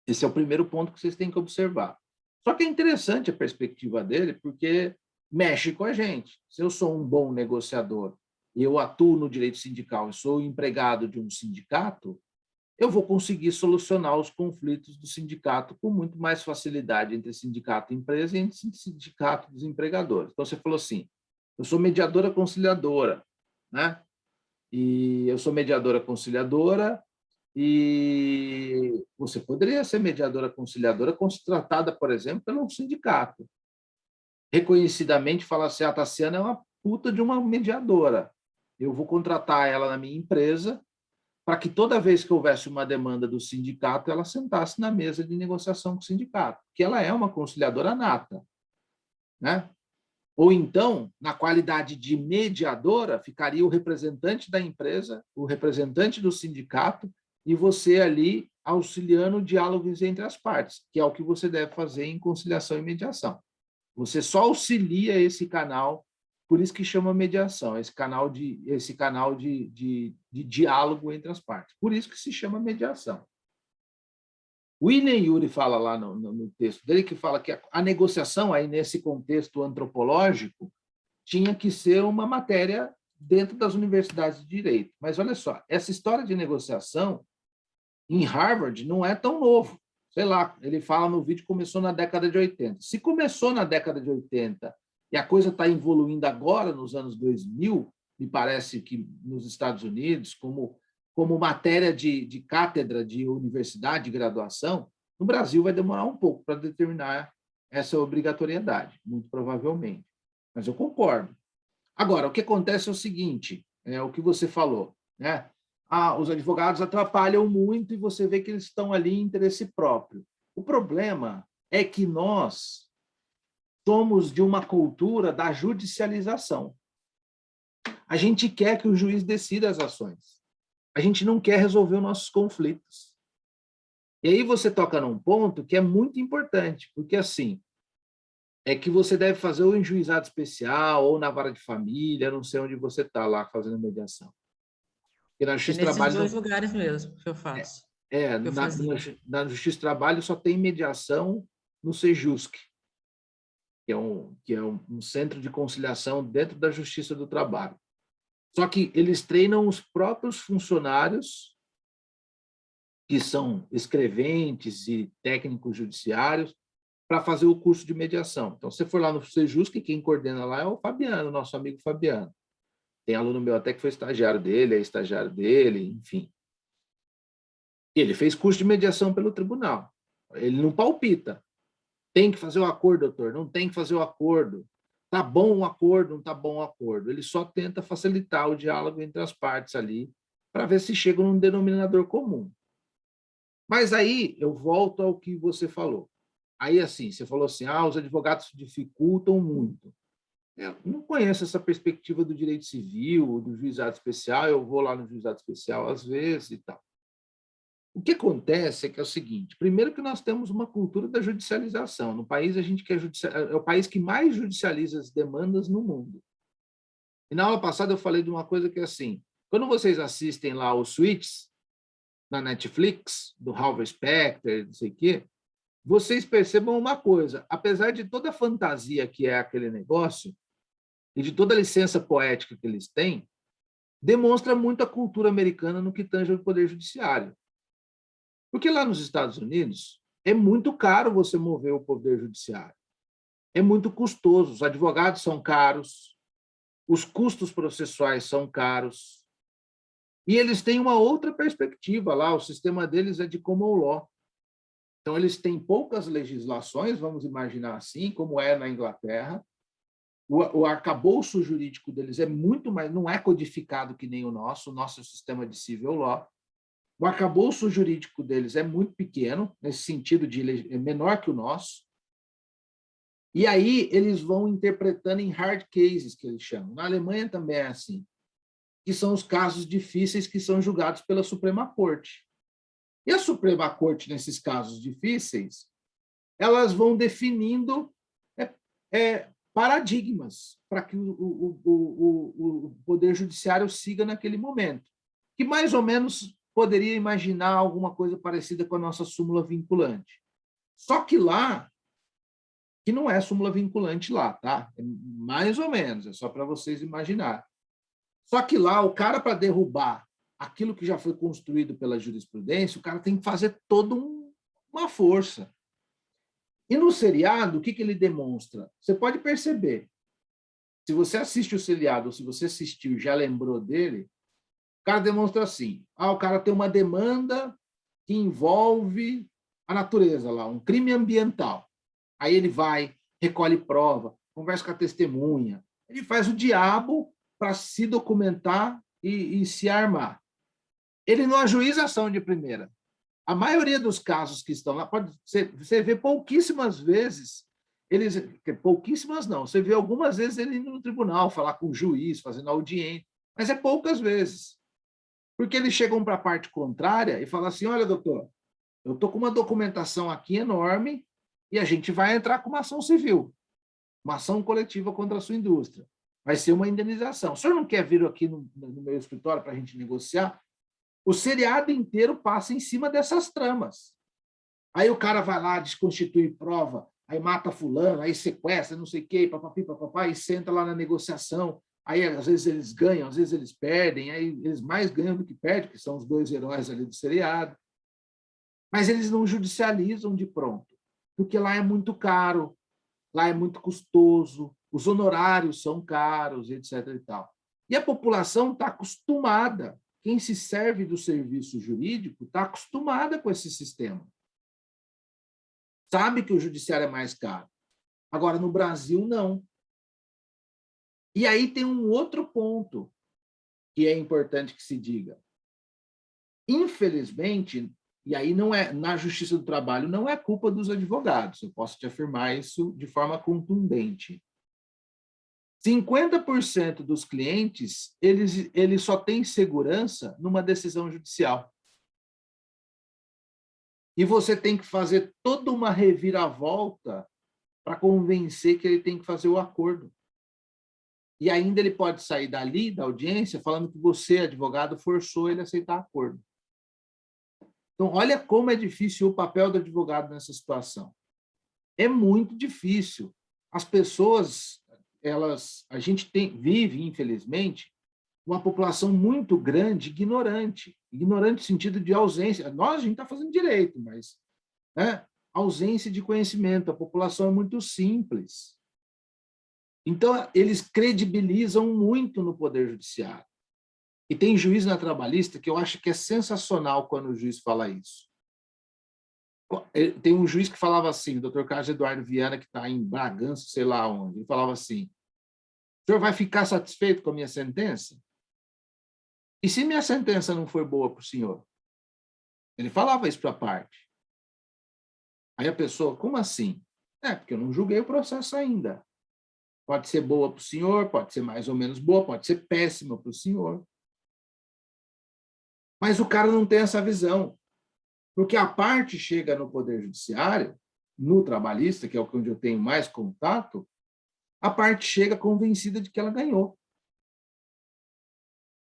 Esse é o primeiro ponto que vocês têm que observar. Só que é interessante a perspectiva dele, porque mexe com a gente. Se eu sou um bom negociador e eu atuo no direito sindical e sou empregado de um sindicato, eu vou conseguir solucionar os conflitos do sindicato com muito mais facilidade entre sindicato e empresa e entre sindicato dos empregadores. Então, você falou assim, eu sou mediadora conciliadora, né? E eu sou mediadora conciliadora e você poderia ser mediadora conciliadora contratada, por exemplo, pelo sindicato. Reconhecidamente, falar assim, a Tassiana é puta de uma mediadora. Eu vou contratar ela na minha empresa para que toda vez que houvesse uma demanda do sindicato, ela sentasse na mesa de negociação com o sindicato, porque ela é uma conciliadora nata, né? Ou então, na qualidade de mediadora, ficaria o representante da empresa, o representante do sindicato, e você ali auxiliando diálogos entre as partes, que é o que você deve fazer em conciliação e mediação. Você só auxilia esse canal, por isso que chama mediação, esse canal de diálogo entre as partes. Por isso que se chama mediação. O William Ury fala lá no texto dele, que fala que a negociação, aí nesse contexto antropológico, tinha que ser uma matéria dentro das universidades de direito. Mas olha só, essa história de negociação, em Harvard, não é tão novo. Sei lá, ele fala no vídeo que começou na década de 80. Se começou na década de 80 e a coisa está evoluindo agora, nos anos 2000, me parece que nos Estados Unidos, como matéria de cátedra de universidade, de graduação, no Brasil vai demorar um pouco para determinar essa obrigatoriedade, muito provavelmente. Mas eu concordo. Agora, o que acontece é o seguinte, é o que você falou, né? Os advogados atrapalham muito e você vê que eles estão ali em interesse próprio. O problema é que nós somos de uma cultura da judicialização. A gente quer que o juiz decida as ações. A gente não quer resolver os nossos conflitos. E aí você toca num ponto que é muito importante, porque assim, é que você deve fazer ou em juizado especial, ou na vara de família, não sei onde você está lá fazendo mediação. Porque na Justiça do Trabalho... Nesses 2 lugares mesmo que eu faço. Na Justiça do Trabalho só tem mediação no Sejusc, que é um centro de conciliação dentro da Justiça do Trabalho. Só que eles treinam os próprios funcionários, que são escreventes e técnicos judiciários, para fazer o curso de mediação. Então, se você for lá no Sejusc, quem coordena lá é o Fabiano, nosso amigo Fabiano. Tem aluno meu até que foi estagiário dele, é estagiário dele, enfim. Ele fez curso de mediação pelo tribunal. Ele não palpita. Tem que fazer o acordo, doutor, não tem que fazer o acordo. Tá bom o acordo, não tá bom o acordo. Ele só tenta facilitar o diálogo entre as partes ali, para ver se chega num denominador comum. Mas aí eu volto ao que você falou. Aí, assim, você falou assim, os advogados dificultam muito. Eu não conheço essa perspectiva do direito civil, do juizado especial, eu vou lá no juizado especial às vezes e tal. O que acontece é que é o seguinte, primeiro que nós temos uma cultura da judicialização. No país, a gente é o país que mais judicializa as demandas no mundo. E na aula passada eu falei de uma coisa que é assim, quando vocês assistem lá os Suits, na Netflix, do Harvey Specter, não sei o quê, vocês percebam uma coisa, apesar de toda a fantasia que é aquele negócio, e de toda a licença poética que eles têm, demonstra muito a cultura americana no que tange ao poder judiciário. Porque lá nos Estados Unidos, é muito caro você mover o poder judiciário. É muito custoso, os advogados são caros, os custos processuais são caros, e eles têm uma outra perspectiva lá, o sistema deles é de common law. Então, eles têm poucas legislações, vamos imaginar assim, como é na Inglaterra. O arcabouço jurídico deles é muito mais, não é codificado que nem o nosso sistema de civil law. O arcabouço jurídico deles é muito pequeno, nesse sentido de é menor que o nosso. E aí eles vão interpretando em hard cases, que eles chamam. Na Alemanha também é assim, que são os casos difíceis que são julgados pela Suprema Corte. E a Suprema Corte, nesses casos difíceis, elas vão definindo paradigmas para que o Poder Judiciário siga naquele momento, que mais ou menos poderia imaginar alguma coisa parecida com a nossa súmula vinculante. Só que lá, que não é súmula vinculante lá, tá? É mais ou menos, é só para vocês imaginarem. Só que lá, o cara, para derrubar aquilo que já foi construído pela jurisprudência, o cara tem que fazer toda uma força. E no seriado, o que ele demonstra? Você pode perceber, se você assiste o seriado, ou se você assistiu e já lembrou dele, o cara demonstra assim, o cara tem uma demanda que envolve a natureza lá, um crime ambiental. Aí ele vai, recolhe prova, conversa com a testemunha, Ele faz o diabo para se documentar e se armar. Ele não ajuiza ação de primeira. A maioria dos casos que estão lá, você vê pouquíssimas vezes, pouquíssimas não, você vê algumas vezes ele indo no tribunal, falar com o juiz, fazendo audiência, mas é poucas vezes. Porque eles chegam para a parte contrária e falam assim, olha, doutor, eu estou com uma documentação aqui enorme e a gente vai entrar com uma ação civil, uma ação coletiva contra a sua indústria. Vai ser uma indenização. O senhor não quer vir aqui no meu escritório para a gente negociar? O seriado inteiro passa em cima dessas tramas. Aí o cara vai lá, desconstitui prova, aí mata fulano, aí sequestra, não sei o quê, papapi, papapá, e senta lá na negociação. Aí, às vezes, eles ganham, às vezes, eles perdem, aí eles mais ganham do que perdem, que são os dois heróis ali do seriado. Mas eles não judicializam de pronto, porque lá é muito caro, lá é muito custoso, os honorários são caros, etc. E tal. E a população está acostumada, quem se serve do serviço jurídico está acostumada com esse sistema. Sabe que o judiciário é mais caro. Agora, no Brasil, não. E aí tem um outro ponto que é importante que se diga. Infelizmente, e aí não é na Justiça do Trabalho, não é culpa dos advogados, eu posso te afirmar isso de forma contundente. 50% dos clientes, eles só têm segurança numa decisão judicial. E você tem que fazer toda uma reviravolta para convencer que ele tem que fazer o acordo. E ainda ele pode sair dali, da audiência, falando que você, advogado, forçou ele a aceitar acordo. Então, olha como é difícil o papel do advogado nessa situação. É muito difícil. As pessoas, a gente vive, infelizmente, uma população muito grande, ignorante. Ignorante no sentido de ausência. Nós, a gente está fazendo direito, mas ausência de conhecimento. A população é muito simples. Então, eles credibilizam muito no Poder Judiciário. E tem juiz na trabalhista que eu acho que é sensacional quando o juiz fala isso. Tem um juiz que falava assim, o doutor Carlos Eduardo Viana, que está em Bragança, sei lá onde, ele falava assim, o senhor vai ficar satisfeito com a minha sentença? E se minha sentença não for boa para o senhor? Ele falava isso para a parte. Aí a pessoa, como assim? Porque eu não julguei o processo ainda. Pode ser boa para o senhor, pode ser mais ou menos boa, pode ser péssima para o senhor. Mas o cara não tem essa visão. Porque a parte chega no Poder Judiciário, no trabalhista, que é onde eu tenho mais contato, a parte chega convencida de que ela ganhou.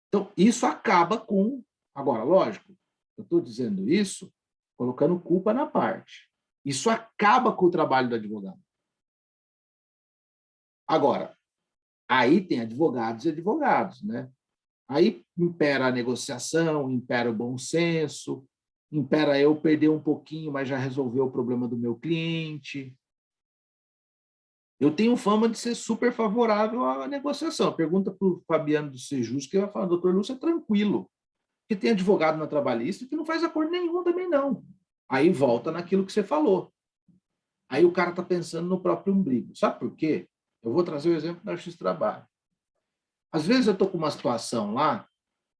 Então, isso acaba com... Agora, lógico, eu estou dizendo isso colocando culpa na parte. Isso acaba com o trabalho do advogado. Agora, aí tem advogados e advogados, né? Aí impera a negociação, impera o bom senso, impera eu perder um pouquinho, mas já resolveu o problema do meu cliente. Eu tenho fama de ser super favorável à negociação. Pergunta para o Fabiano do Sejus, que vai falar, doutor Lúcio, é tranquilo, porque tem advogado na trabalhista que não faz acordo nenhum também, não. Aí volta naquilo que você falou. Aí o cara está pensando no próprio umbigo. Sabe por quê? Eu vou trazer o exemplo da Justiça do Trabalho. Às vezes eu estou com uma situação lá,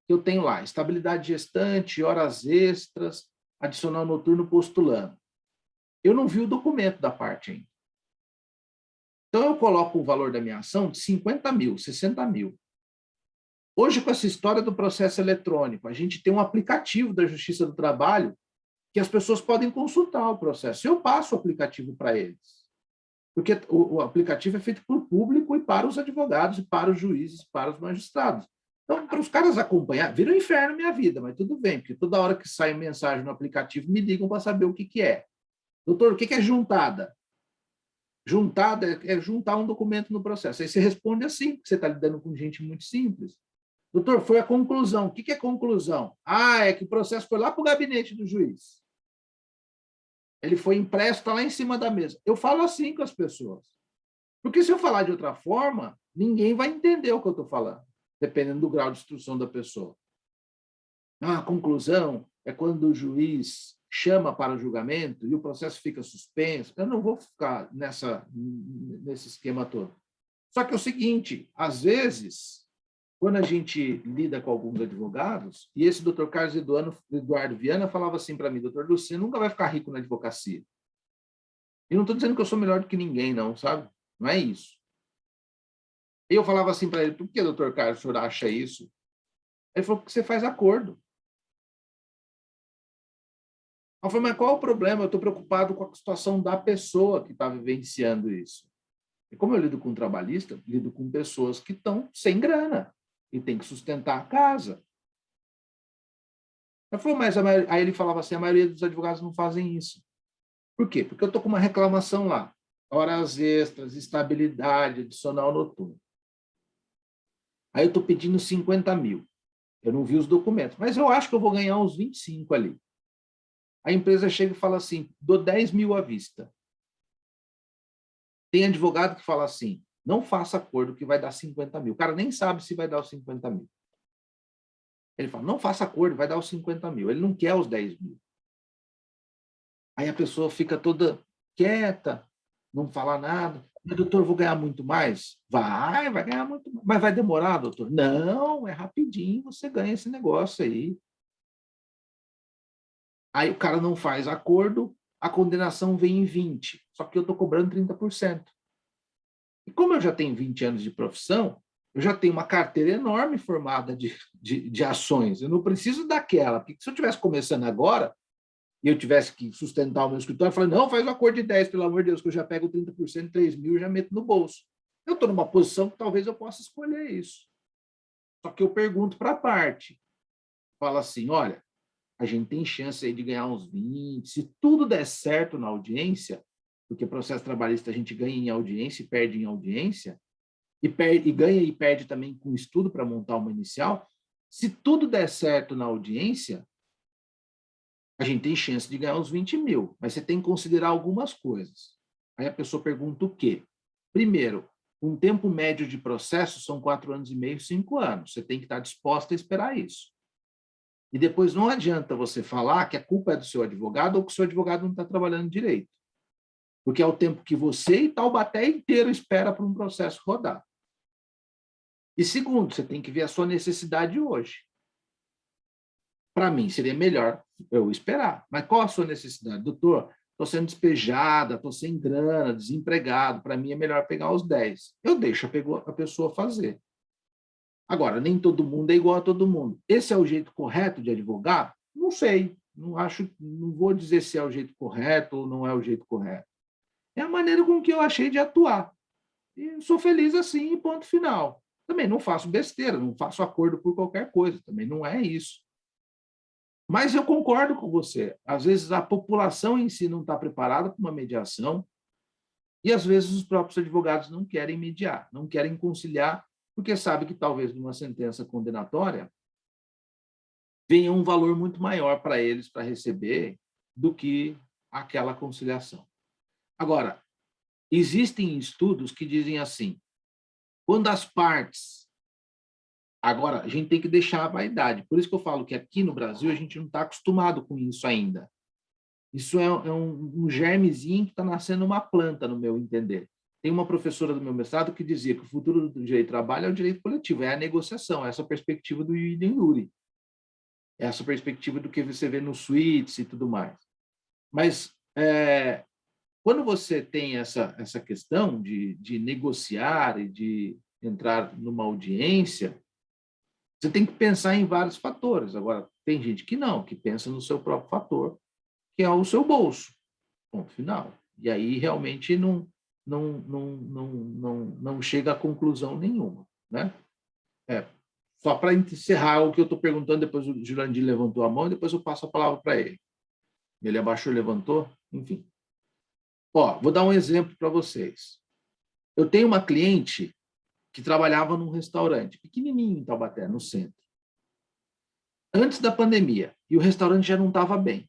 que eu tenho lá, estabilidade gestante, horas extras, adicional noturno postulando. Eu não vi o documento da parte ainda. Então, eu coloco o valor da minha ação de 50 mil, 60 mil. Hoje, com essa história do processo eletrônico, a gente tem um aplicativo da Justiça do Trabalho que as pessoas podem consultar o processo. Eu passo o aplicativo para eles. Porque o aplicativo é feito por público e para os advogados, e para os juízes, para os magistrados. Então, para os caras acompanhar, vira um inferno minha vida, mas tudo bem, porque toda hora que sai mensagem no aplicativo, me ligam para saber o que é. Doutor, o que é juntada? Juntada é juntar um documento no processo. Aí você responde assim, porque você está lidando com gente muito simples. Doutor, foi a conclusão. O que é conclusão? É que o processo foi lá para o gabinete do juiz. Ele foi impresso, está lá em cima da mesa. Eu falo assim com as pessoas. Porque se eu falar de outra forma, ninguém vai entender o que eu estou falando, dependendo do grau de instrução da pessoa. A conclusão é quando o juiz chama para o julgamento e o processo fica suspenso. Eu não vou ficar nesse esquema todo. Só que é o seguinte, às vezes, quando a gente lida com alguns advogados, e esse doutor Carlos Eduardo Viana falava assim para mim, doutor, você nunca vai ficar rico na advocacia. E não estou dizendo que eu sou melhor do que ninguém, não, sabe? Não é isso. Eu falava assim para ele, por que, doutor Carlos, o senhor acha isso? Ele falou, porque você faz acordo. Eu falei, mas qual é o problema? Eu estou preocupado com a situação da pessoa que está vivenciando isso. E como eu lido com trabalhista, lido com pessoas que estão sem grana e tem que sustentar a casa. Eu falei, mas aí ele falava assim, a maioria dos advogados não fazem isso. Por quê? Porque eu estou com uma reclamação lá. Horas extras, estabilidade, adicional noturno. Aí eu estou pedindo 50 mil. Eu não vi os documentos, mas eu acho que eu vou ganhar uns 25 ali. A empresa chega e fala assim, dou 10 mil à vista. Tem advogado que fala assim, não faça acordo que vai dar 50 mil. O cara nem sabe se vai dar os 50 mil. Ele fala, não faça acordo, vai dar os 50 mil. Ele não quer os 10 mil. Aí a pessoa fica toda quieta, não fala nada. Mas, doutor, vou ganhar muito mais? Vai ganhar muito mais. Mas vai demorar, doutor? Não, é rapidinho, você ganha esse negócio aí. Aí o cara não faz acordo, a condenação vem em 20%, só que eu estou cobrando 30%. E como eu já tenho 20 anos de profissão, eu já tenho uma carteira enorme formada de ações. Eu não preciso daquela, porque se eu estivesse começando agora, e eu tivesse que sustentar o meu escritório, eu falei, não, faz um acordo de 10, pelo amor de Deus, que eu já pego 30%, 3 mil e já meto no bolso. Eu estou numa posição que talvez eu possa escolher isso. Só que eu pergunto para a parte. Fala assim, olha, a gente tem chance aí de ganhar uns 20, se tudo der certo na audiência, porque processo trabalhista a gente ganha em audiência e perde em audiência, e ganha e perde também com estudo para montar uma inicial, se tudo der certo na audiência, a gente tem chance de ganhar uns 20 mil, mas você tem que considerar algumas coisas. Aí a pessoa pergunta o quê? Primeiro, um tempo médio de processo são 4 anos e meio, 5 anos. Você tem que estar disposta a esperar isso. E depois não adianta você falar que a culpa é do seu advogado ou que o seu advogado não está trabalhando direito. Porque é o tempo que você e Taubaté inteiro espera para um processo rodar. E segundo, você tem que ver a sua necessidade hoje. Para mim, seria melhor eu esperar. Mas qual a sua necessidade? Doutor, estou sendo despejada, estou sem grana, desempregado. Para mim, é melhor pegar os 10. Eu deixo a pessoa fazer. Agora, nem todo mundo é igual a todo mundo. Esse é o jeito correto de advogar? Não sei. Não vou dizer se é o jeito correto ou não é o jeito correto. É a maneira com que eu achei de atuar. E sou feliz assim, ponto final. Também não faço besteira, não faço acordo por qualquer coisa. Também não é isso. Mas eu concordo com você. Às vezes a população em si não está preparada para uma mediação e às vezes os próprios advogados não querem mediar, não querem conciliar, porque sabe que talvez numa sentença condenatória venha um valor muito maior para eles para receber do que aquela conciliação. Agora, existem estudos que dizem assim, quando as partes... Agora, a gente tem que deixar a vaidade. Por isso que eu falo que aqui no Brasil a gente não está acostumado com isso ainda. Isso é um germezinho que está nascendo uma planta, no meu entender. Tem uma professora do meu mestrado que dizia que o futuro do direito do trabalho é o direito coletivo, é a negociação, é essa perspectiva do Idem Yuri. É essa perspectiva do que você vê no Suítes e tudo mais. Mas quando você tem essa questão de negociar e de entrar numa audiência, você tem que pensar em vários fatores. Agora, tem gente que não, que pensa no seu próprio fator, que é o seu bolso. Ponto final. E aí, realmente, não chega a conclusão nenhuma. Né? Só para encerrar o que eu estou perguntando, depois o Jurandir levantou a mão e depois eu passo a palavra para ele. Ele abaixou, levantou, enfim. Vou dar um exemplo para vocês. Eu tenho uma cliente que trabalhava num restaurante pequenininho em Taubaté, no centro, antes da pandemia, e o restaurante já não estava bem.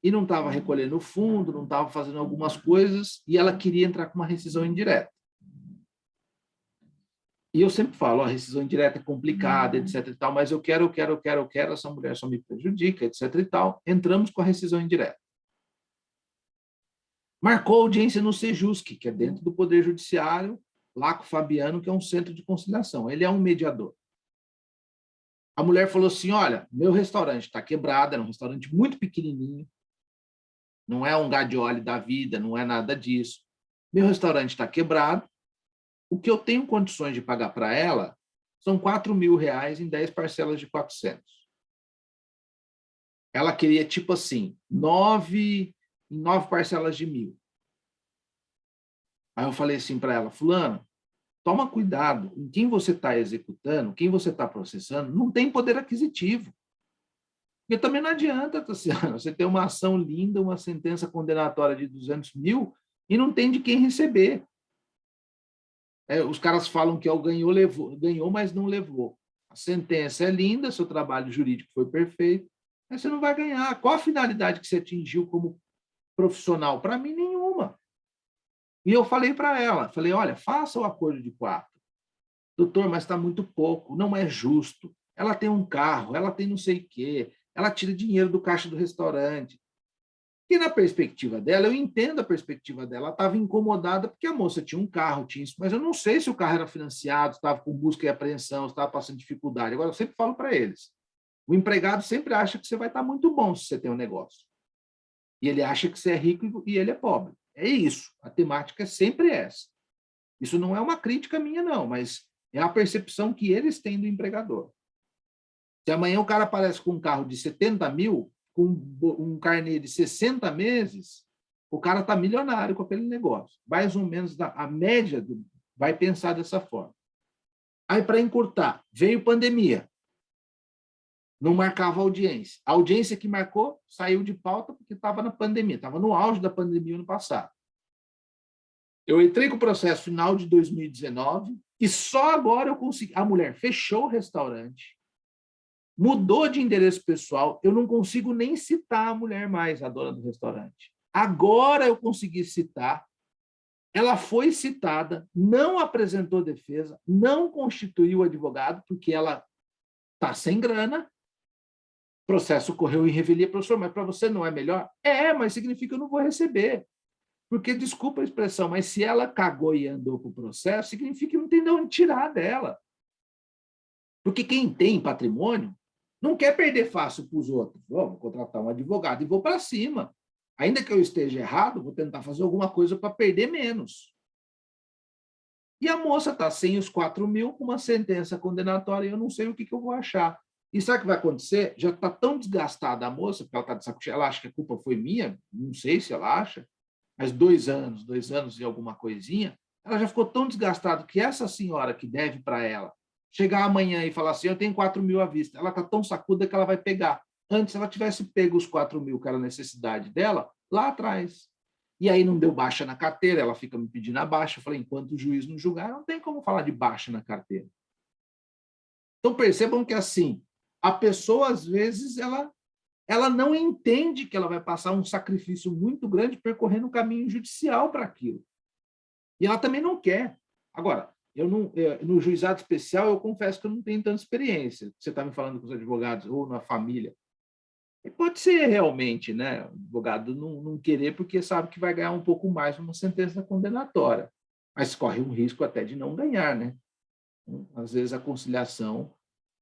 E não estava recolhendo fundo, não estava fazendo algumas coisas, e ela queria entrar com uma rescisão indireta. E eu sempre falo, a rescisão indireta é complicada, etc. e tal, mas eu quero, essa mulher só me prejudica, etc. e tal. Entramos com a rescisão indireta. Marcou a audiência no Sejusc, que é dentro do Poder Judiciário, lá com o Fabiano, que é um centro de conciliação. Ele é um mediador. A mulher falou assim, olha, meu restaurante está quebrado, era um restaurante muito pequenininho, não é um Gadioli da vida, não é nada disso. Meu restaurante está quebrado, o que eu tenho condições de pagar para ela são R$ 4.000 em 10 parcelas de 400. Ela queria, tipo assim, 9 parcelas de 1.000. Aí eu falei assim para ela, fulana, toma cuidado, em quem você está executando, quem você está processando, não tem poder aquisitivo. Porque também não adianta, Tassiana, você ter uma ação linda, uma sentença condenatória de 200.000 e não tem de quem receber. Os caras falam que ganhou, mas não levou. A sentença é linda, seu trabalho jurídico foi perfeito, mas você não vai ganhar. Qual a finalidade que você atingiu como profissional? Para mim, nenhuma. E eu falei para ela, olha, faça o acordo de 4. Doutor, mas está muito pouco, não é justo. Ela tem um carro, ela tem não sei o quê, ela tira dinheiro do caixa do restaurante. E na perspectiva dela, eu entendo a perspectiva dela, ela estava incomodada porque a moça tinha um carro, tinha isso, mas eu não sei se o carro era financiado, estava com busca e apreensão, estava passando dificuldade. Agora, eu sempre falo para eles, o empregado sempre acha que você vai estar muito bom se você tem um negócio. E ele acha que você é rico e ele é pobre. É isso, a temática é sempre essa. Isso não é uma crítica minha, não, mas é a percepção que eles têm do empregador. Se amanhã o cara aparece com um carro de 70.000, com um carnê de 60 meses, o cara está milionário com aquele negócio. Mais ou menos a média vai pensar dessa forma. Aí, para encurtar, veio pandemia. Não marcava audiência. A audiência que marcou saiu de pauta porque estava na pandemia, estava no auge da pandemia no passado. Eu entrei com o processo final de 2019 e só agora eu consegui. A mulher fechou o restaurante, mudou de endereço pessoal, eu não consigo nem citar a mulher mais, a dona do restaurante. Agora eu consegui citar, ela foi citada, não apresentou defesa, não constituiu advogado, porque ela está sem grana, o processo correu em revelia, professor, mas para você não é melhor? Mas significa que eu não vou receber. Porque, desculpa a expressão, mas se ela cagou e andou com o processo, significa que não tem de onde tirar dela. Porque quem tem patrimônio não quer perder fácil para os outros. Vou contratar um advogado e vou para cima. Ainda que eu esteja errado, vou tentar fazer alguma coisa para perder menos. E a moça está sem os 4.000 com uma sentença condenatória e eu não sei o que eu vou achar. E sabe o que vai acontecer? Já está tão desgastada a moça, porque ela está de saco cheio, ela acha que a culpa foi minha, não sei se ela acha, mas 2 anos e alguma coisinha, ela já ficou tão desgastada que essa senhora que deve para ela chegar amanhã e falar assim, eu tenho 4.000 à vista, ela está tão sacuda que ela vai pegar. Antes ela tivesse pego os 4.000, que era a necessidade dela, lá atrás. E aí não deu baixa na carteira, ela fica me pedindo a baixa. Eu falei, enquanto o juiz não julgar, não tem como falar de baixa na carteira. Então percebam que assim, a pessoa às vezes ela não entende que ela vai passar um sacrifício muito grande percorrendo um caminho judicial para aquilo. E ela também não quer. Agora, no juizado especial, eu confesso que eu não tenho tanta experiência. Você está me falando com os advogados ou na família. E pode ser realmente, né, o advogado não querer porque sabe que vai ganhar um pouco mais numa sentença condenatória. Mas corre um risco até de não ganhar, né? Às vezes a conciliação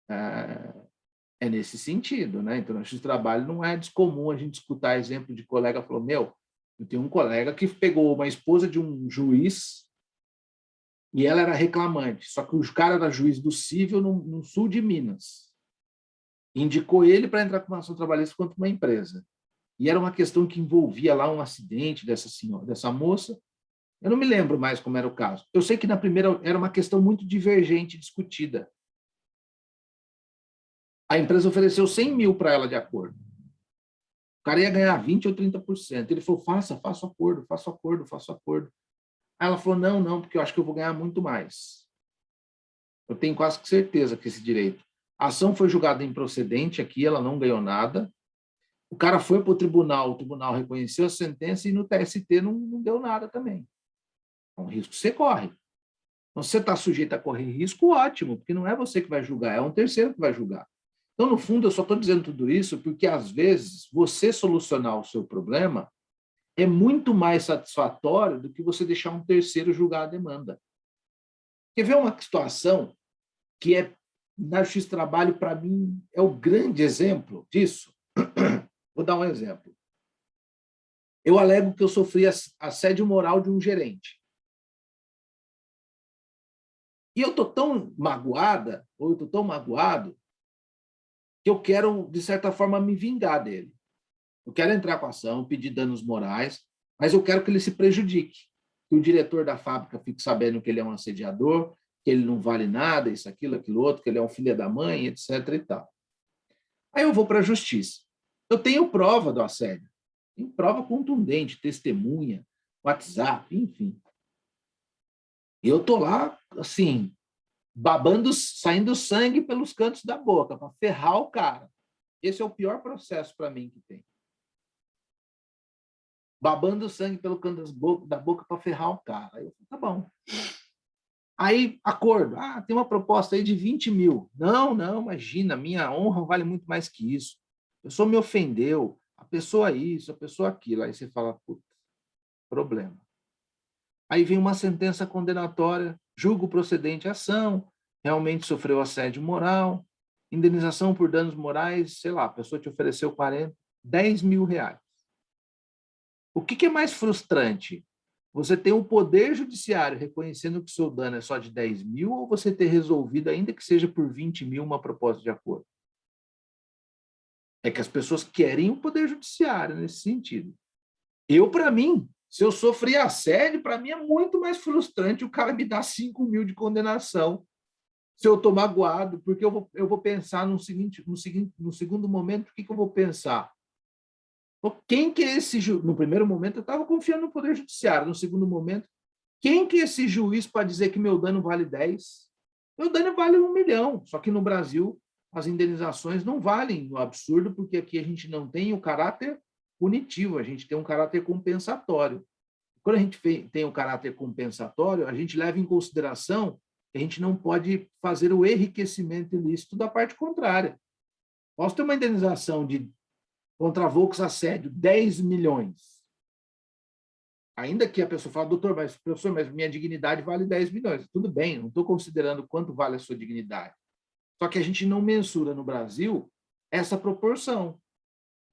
é nesse sentido, né? Então, no justiça do trabalho não é descomum a gente escutar exemplo de colega que falou, eu tenho um colega que pegou uma esposa de um juiz e ela era reclamante, só que o cara era juiz do cível no sul de Minas. Indicou ele para entrar com uma ação trabalhista contra uma empresa. E era uma questão que envolvia lá um acidente dessa moça. Eu não me lembro mais como era o caso. Eu sei que na primeira era uma questão muito divergente, discutida. A empresa ofereceu 100.000 para ela de acordo. O cara ia ganhar 20% ou 30%. Ele falou, faça acordo, faça acordo. Aí ela falou, não, porque eu acho que eu vou ganhar muito mais. Eu tenho quase certeza que esse direito. A ação foi julgada improcedente aqui, ela não ganhou nada. O cara foi para o tribunal reconheceu a sentença e no TST não deu nada também. É um risco que você corre. Então, se você está sujeito a correr risco, ótimo, porque não é você que vai julgar, é um terceiro que vai julgar. Então, no fundo, eu só estou dizendo tudo isso porque, às vezes, você solucionar o seu problema é muito mais satisfatório do que você deixar um terceiro julgar a demanda. Quer ver uma situação que é, na Justiça do Trabalho, para mim, é o grande exemplo disso? Vou dar um exemplo. Eu alego que eu sofri assédio moral de um gerente. E eu estou tão magoada, ou eu estou tão magoado, que eu quero, de certa forma, me vingar dele. Eu quero entrar com a ação, pedir danos morais, mas eu quero que ele se prejudique. Que o diretor da fábrica fique sabendo que ele é um assediador, que ele não vale nada, isso, aquilo outro, que ele é um filho da mãe, etc. e tal. Aí eu vou para a justiça. Eu tenho prova do assédio. Tem prova contundente, testemunha, WhatsApp, enfim. E eu estou lá, assim, babando, saindo sangue pelos cantos da boca, para ferrar o cara. Esse é o pior processo para mim que tem. Babando sangue pelo canto da boca para ferrar o cara. Aí eu falei, tá bom. Aí, acordo. Tem uma proposta aí de 20 mil. Não, imagina, minha honra vale muito mais que isso. A pessoa me ofendeu, a pessoa isso, a pessoa aquilo. Aí você fala, puta, problema. Aí vem uma sentença condenatória, julgo procedente a ação, realmente sofreu assédio moral, indenização por danos morais, sei lá, a pessoa te ofereceu 10 mil reais. O que é mais frustrante? Você ter um poder judiciário reconhecendo que o seu dano é só de 10 mil ou você ter resolvido, ainda que seja por 20 mil, uma proposta de acordo? É que as pessoas querem o poder judiciário nesse sentido. Para mim, se eu sofri assédio, para mim é muito mais frustrante o cara me dar 5 mil de condenação se eu estou magoado, porque eu vou pensar no segundo momento, o que eu vou pensar? Quem que é esse juiz? No primeiro momento, eu estava confiando no Poder Judiciário. No segundo momento, quem que é esse juiz para dizer que meu dano vale 10? Meu dano vale 1 milhão. Só que no Brasil, as indenizações não valem o absurdo, porque aqui a gente não tem o caráter punitivo, a gente tem um caráter compensatório. Quando a gente tem o caráter compensatório, a gente leva em consideração que a gente não pode fazer o enriquecimento ilícito da parte contrária. Posso ter uma indenização contra a Volks assédio, 10 milhões. Ainda que a pessoa fale, doutor, professor, mas minha dignidade vale 10 milhões. Tudo bem, não estou considerando quanto vale a sua dignidade. Só que a gente não mensura no Brasil essa proporção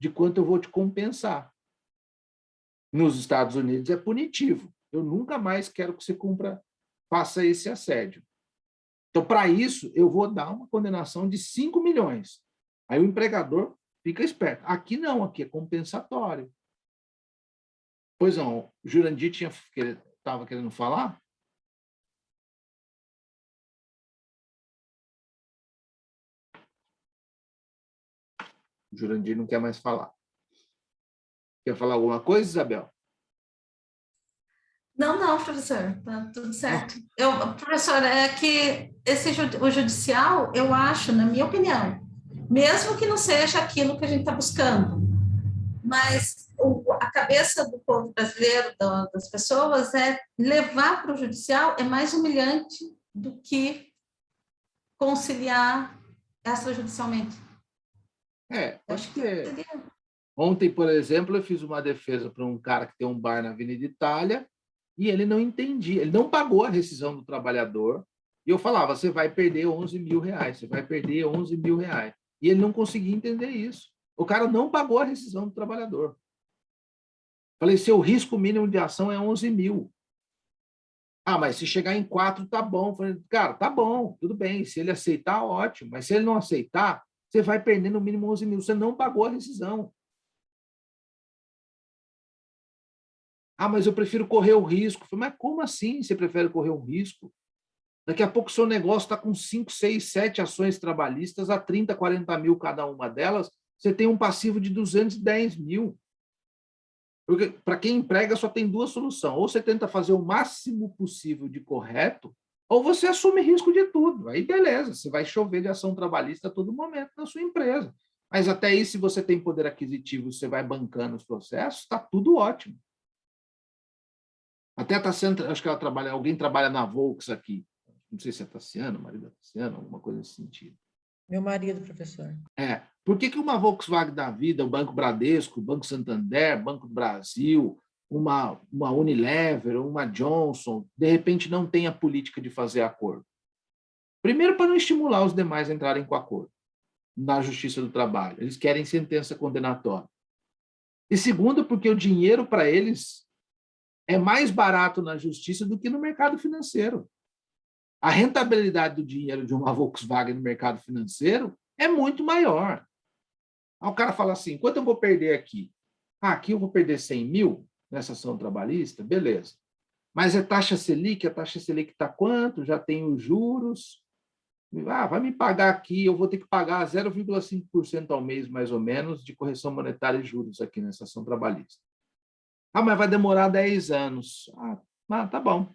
de quanto eu vou te compensar. Nos Estados Unidos é punitivo. Eu nunca mais quero que você faça esse assédio. Então, para isso, eu vou dar uma condenação de 5 milhões. Aí o empregador fica esperto. Aqui não, aqui é compensatório. Pois não, o Jurandir estava querendo falar? O Jurandir não quer mais falar. Quer falar alguma coisa, Isabel? Não, professor, tá tudo certo. Professor, é que o judicial, eu acho, na minha opinião, mesmo que não seja aquilo que a gente está buscando, mas a cabeça do povo brasileiro, das pessoas, é levar para o judicial é mais humilhante do que conciliar extrajudicialmente. Acho que ontem, por exemplo, eu fiz uma defesa para um cara que tem um bar na Avenida Itália e ele não entendia, ele não pagou a rescisão do trabalhador e eu falava, você vai perder 11 mil reais, você vai perder 11 mil reais. E ele não conseguia entender isso. O cara não pagou a rescisão do trabalhador. Falei, seu risco mínimo de ação é 11 mil. Mas se chegar em 4, tá bom. Falei, cara, tá bom, tudo bem. Se ele aceitar, ótimo. Mas se ele não aceitar, você vai perder no mínimo 11 mil. Você não pagou a rescisão. Mas eu prefiro correr o risco. Falei, mas como assim você prefere correr o risco? Daqui a pouco o seu negócio está com 5, 6, 7 ações trabalhistas a 30, 40 mil cada uma delas. Você tem um passivo de 210 mil. Porque para quem emprega só tem duas soluções. Ou você tenta fazer o máximo possível de correto, ou você assume risco de tudo. Aí beleza, você vai chover de ação trabalhista a todo momento na sua empresa. Mas até aí, se você tem poder aquisitivo, você vai bancando os processos, está tudo ótimo. Até a Tassiana, acho que alguém trabalha na Volks aqui. Não sei se é Tassiana, marido da Tassiana, alguma coisa nesse sentido. Meu marido, professor. Por que uma Volkswagen da vida, o Banco Bradesco, o Banco Santander, Banco do Brasil, uma Unilever, uma Johnson, de repente não tem a política de fazer acordo? Primeiro, para não estimular os demais a entrarem com acordo na Justiça do Trabalho. Eles querem sentença condenatória. E segundo, porque o dinheiro para eles é mais barato na justiça do que no mercado financeiro. A rentabilidade do dinheiro de uma Volkswagen no mercado financeiro é muito maior. Aí o cara fala assim, quanto eu vou perder aqui? Aqui eu vou perder 100 mil nessa ação trabalhista? Beleza. Mas é taxa Selic, a taxa Selic está quanto? Já tem os juros. Vai me pagar aqui, eu vou ter que pagar 0,5% ao mês, mais ou menos, de correção monetária e juros aqui nessa ação trabalhista. Mas vai demorar 10 anos. Tá bom.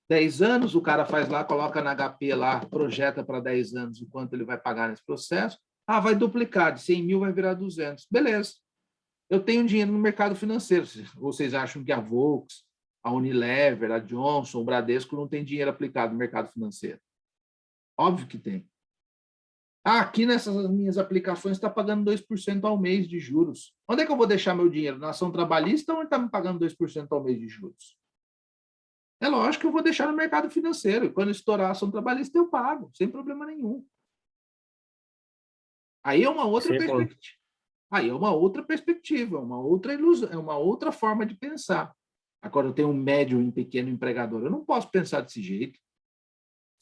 10 anos, o cara faz lá, coloca na HP lá, projeta para 10 anos o quanto ele vai pagar nesse processo. Vai duplicar, de 100 mil vai virar 200. Beleza. Eu tenho dinheiro no mercado financeiro. Vocês acham que a Volks, a Unilever, a Johnson, o Bradesco não tem dinheiro aplicado no mercado financeiro? Óbvio que tem. Aqui nessas minhas aplicações está pagando 2% ao mês de juros. Onde é que eu vou deixar meu dinheiro? Na ação trabalhista ou está me pagando 2% ao mês de juros? É lógico que eu vou deixar no mercado financeiro. E quando estourar a ação trabalhista, eu pago, sem problema nenhum. Aí é uma outra perspectiva. Aí é uma outra perspectiva, uma outra ilusão, é uma outra forma de pensar. Agora, eu tenho um médio e um pequeno empregador. Eu não posso pensar desse jeito.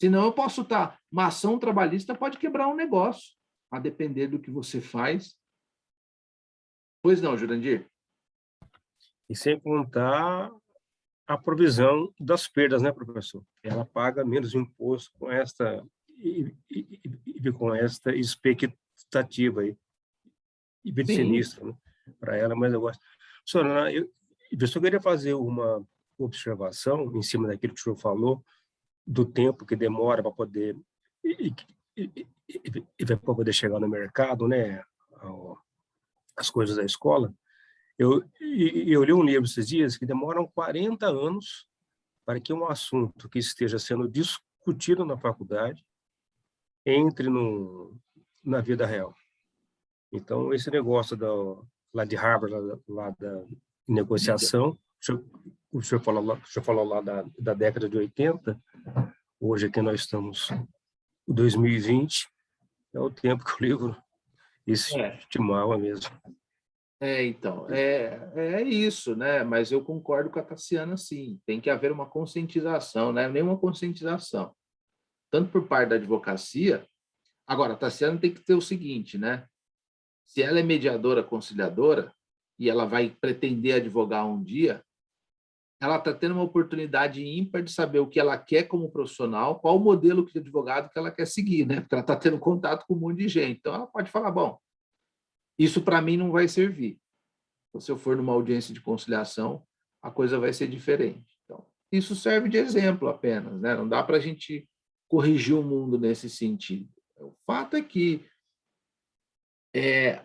Senão eu posso estar... Uma ação trabalhista pode quebrar um negócio, a depender do que você faz. Pois não, Jurandir? E sem contar a provisão das perdas, né, professor? Ela paga menos imposto com esta expectativa aí. E bem sinistro, né, para ela, mas eu gosto. Professor, eu só queria fazer uma observação em cima daquilo que o senhor falou, do tempo que demora para poder para poder chegar no mercado, né, as coisas da escola. Eu li um livro esses dias que demoram 40 anos para que um assunto que esteja sendo discutido na faculdade entre na vida real. Então, esse negócio lá de Harvard, lá da negociação, o senhor falou lá da década de 80, hoje aqui nós estamos em 2020, é o tempo que o livro estimava mesmo. Então, é isso, né? Mas eu concordo com a Tassiana, sim. Tem que haver uma conscientização, né? Nenhuma conscientização. Tanto por parte da advocacia. Agora, a Tassiana tem que ter o seguinte, né? Se ela é mediadora, conciliadora, e ela vai pretender advogar um dia, ela está tendo uma oportunidade ímpar de saber o que ela quer como profissional, qual o modelo de advogado que ela quer seguir, né? Porque ela está tendo contato com um monte de gente. Então, ela pode falar, bom, isso para mim não vai servir. Então, se eu for numa audiência de conciliação, a coisa vai ser diferente. Então, isso serve de exemplo apenas, né? Não dá para a gente corrigir o mundo nesse sentido. O fato é que,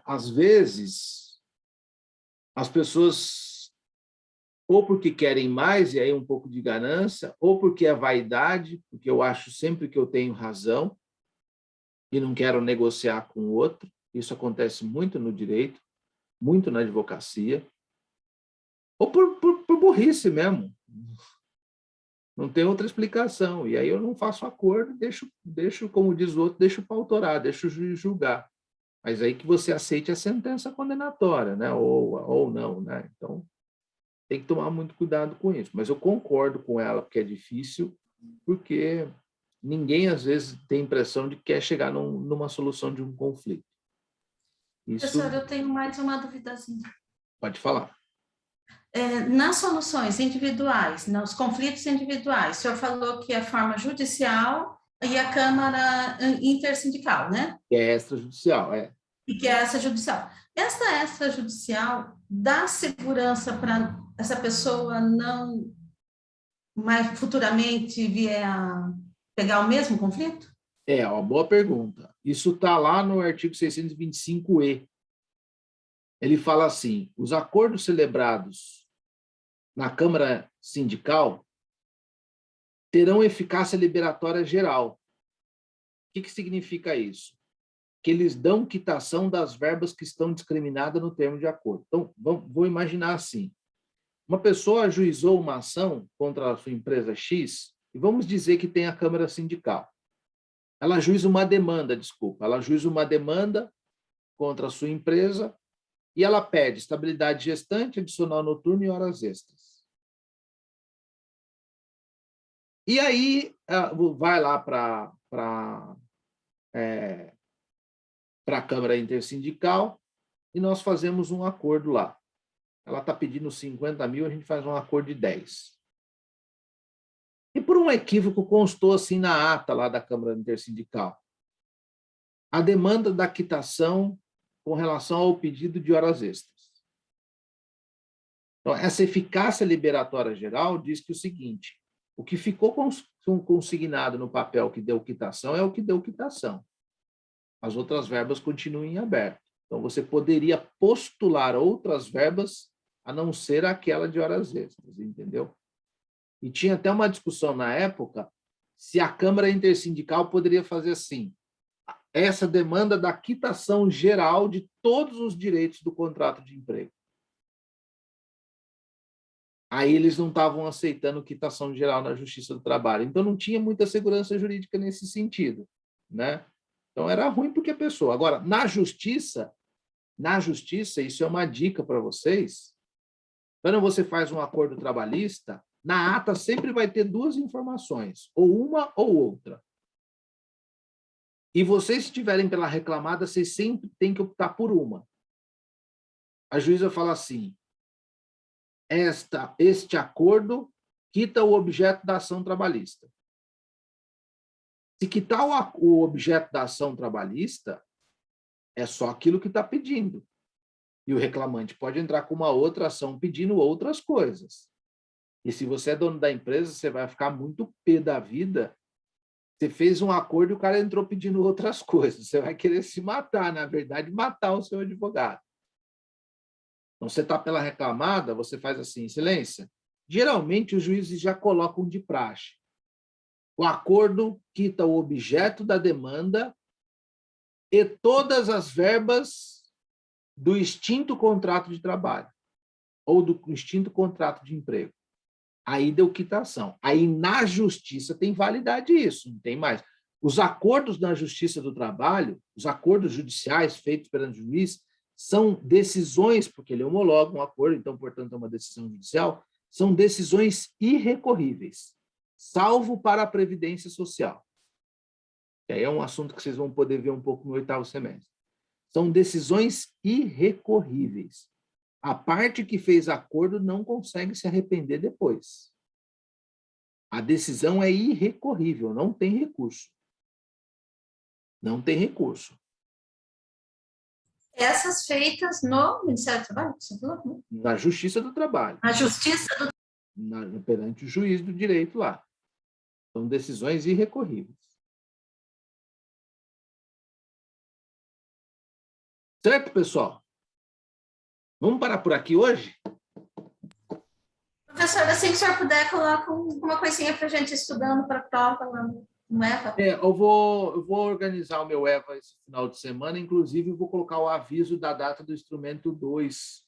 às vezes, as pessoas, ou porque querem mais, e aí um pouco de ganância, ou porque é vaidade, porque eu acho sempre que eu tenho razão e não quero negociar com o outro. Isso acontece muito no direito, muito na advocacia, ou por burrice mesmo. Não tem outra explicação. E aí eu não faço acordo, deixo, como diz o outro, deixo para autorar, deixo o juiz julgar. Mas aí que você aceite a sentença condenatória, né? Ou não, né? Então, tem que tomar muito cuidado com isso. Mas eu concordo com ela, porque é difícil, porque ninguém, às vezes, tem a impressão de que quer chegar numa solução de um conflito. Isso... Professor, eu tenho mais uma duvidazinha. Pode falar. Nas soluções individuais, nos conflitos individuais, o senhor falou que é a forma judicial e a Câmara intersindical, né? Que é extrajudicial, E que é essa judicial. Essa extrajudicial dá segurança para essa pessoa não mais futuramente vier a pegar o mesmo conflito? Uma boa pergunta. Isso está lá no artigo 625-E. Ele fala assim, os acordos celebrados na Câmara Sindical terão eficácia liberatória geral. O que significa isso? Que eles dão quitação das verbas que estão discriminadas no termo de acordo. Então, vou imaginar assim, uma pessoa ajuizou uma ação contra a sua empresa X, e vamos dizer que tem a Câmara Sindical. Ela ajuiza uma demanda, ela ajuiza uma demanda contra a sua empresa e ela pede estabilidade gestante, adicional noturno e horas extras. E aí, vai lá para a Câmara Intersindical e nós fazemos um acordo lá. Ela está pedindo 50 mil, a gente faz um acordo de 10. E por um equívoco constou assim na ata lá da Câmara Intersindical. A demanda da quitação com relação ao pedido de horas extras. Então, essa eficácia liberatória geral diz que o seguinte, o que ficou consignado no papel que deu quitação é o que deu quitação. As outras verbas continuam em aberto. Então, você poderia postular outras verbas a não ser aquela de horas extras, entendeu? E tinha até uma discussão na época se a Câmara Intersindical poderia fazer assim, essa demanda da quitação geral de todos os direitos do contrato de emprego. Aí eles não estavam aceitando quitação geral na Justiça do Trabalho. Então, não tinha muita segurança jurídica nesse sentido, né? Então, era ruim porque a pessoa... Agora, na justiça, isso é uma dica para vocês, quando você faz um acordo trabalhista, na ata sempre vai ter duas informações, ou uma ou outra. E vocês, se estiverem pela reclamada, vocês sempre têm que optar por uma. A juíza fala assim, este acordo quita o objeto da ação trabalhista. Se quitar o objeto da ação trabalhista, é só aquilo que está pedindo. E o reclamante pode entrar com uma outra ação pedindo outras coisas. E se você é dono da empresa, você vai ficar muito pé da vida. Você fez um acordo e o cara entrou pedindo outras coisas. Você vai querer se matar, na verdade, matar o seu advogado. Então, você está pela reclamada, você faz assim, excelência. Geralmente, os juízes já colocam de praxe. O acordo quita o objeto da demanda e todas as verbas do extinto contrato de trabalho ou do extinto contrato de emprego. Aí deu quitação. Aí, na justiça, tem validade isso, não tem mais. Os acordos na Justiça do Trabalho, os acordos judiciais feitos perante o juiz, são decisões, porque ele homologa um acordo, então, portanto, é uma decisão judicial, são decisões irrecorríveis, salvo para a Previdência Social. E aí é um assunto que vocês vão poder ver um pouco no 8º semestre. São decisões irrecorríveis. A parte que fez acordo não consegue se arrepender depois. A decisão é irrecorrível, não tem recurso. Não tem recurso. Essas feitas no Ministério do Trabalho, você falou? Na Justiça do Trabalho. Na Justiça do perante o juiz do direito lá. São decisões irrecorríveis. Certo, pessoal? Vamos parar por aqui hoje? Professor, assim que o senhor puder, coloca uma coisinha para a gente estudando para a prova no EVA. Eu vou organizar o meu EVA esse final de semana, inclusive vou colocar o aviso da data do instrumento 2.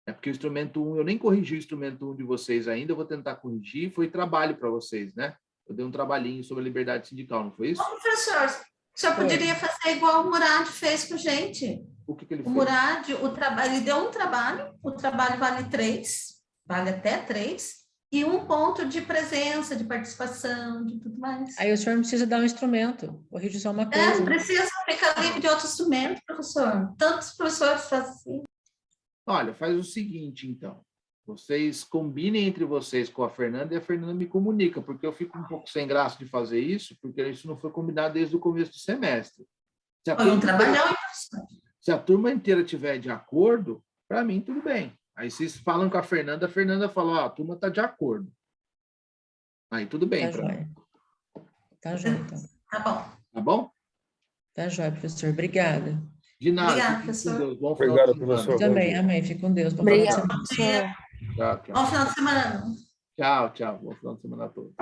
Porque o instrumento 1, eu nem corrigi o instrumento 1 de vocês ainda, eu vou tentar corrigir, foi trabalho para vocês, né? Eu dei um trabalhinho sobre a liberdade sindical, não foi isso? Bom, professor, o senhor poderia fazer igual o Murad fez com a gente. O que ele fez? O Murad, ele deu um trabalho, o trabalho vale 3, vale até 3, e 1 ponto de presença, de participação, de tudo mais. Aí o senhor não precisa dar um instrumento, corrige só uma coisa. Não precisa ficar livre de outro instrumento, professor. Tantos professores fazem assim. Olha, faz o seguinte, então. Vocês combinem entre vocês com a Fernanda e a Fernanda me comunica, porque eu fico um pouco sem graça de fazer isso, porque isso não foi combinado desde o começo do semestre. Se a turma inteira tiver de acordo, para mim, tudo bem. Aí vocês falam com a Fernanda fala, a turma está de acordo. Aí tudo bem. Tá jóia. Tá jóia, então. Tá bom. Tá bom? Tá jóia, professor. Obrigada. De nada. Obrigada, professor. Obrigado, professor. Também, amém. Fique com Deus. Obrigada. Tchau, tchau. Bom final de semana. Tchau, tchau. Bom final de semana a todos.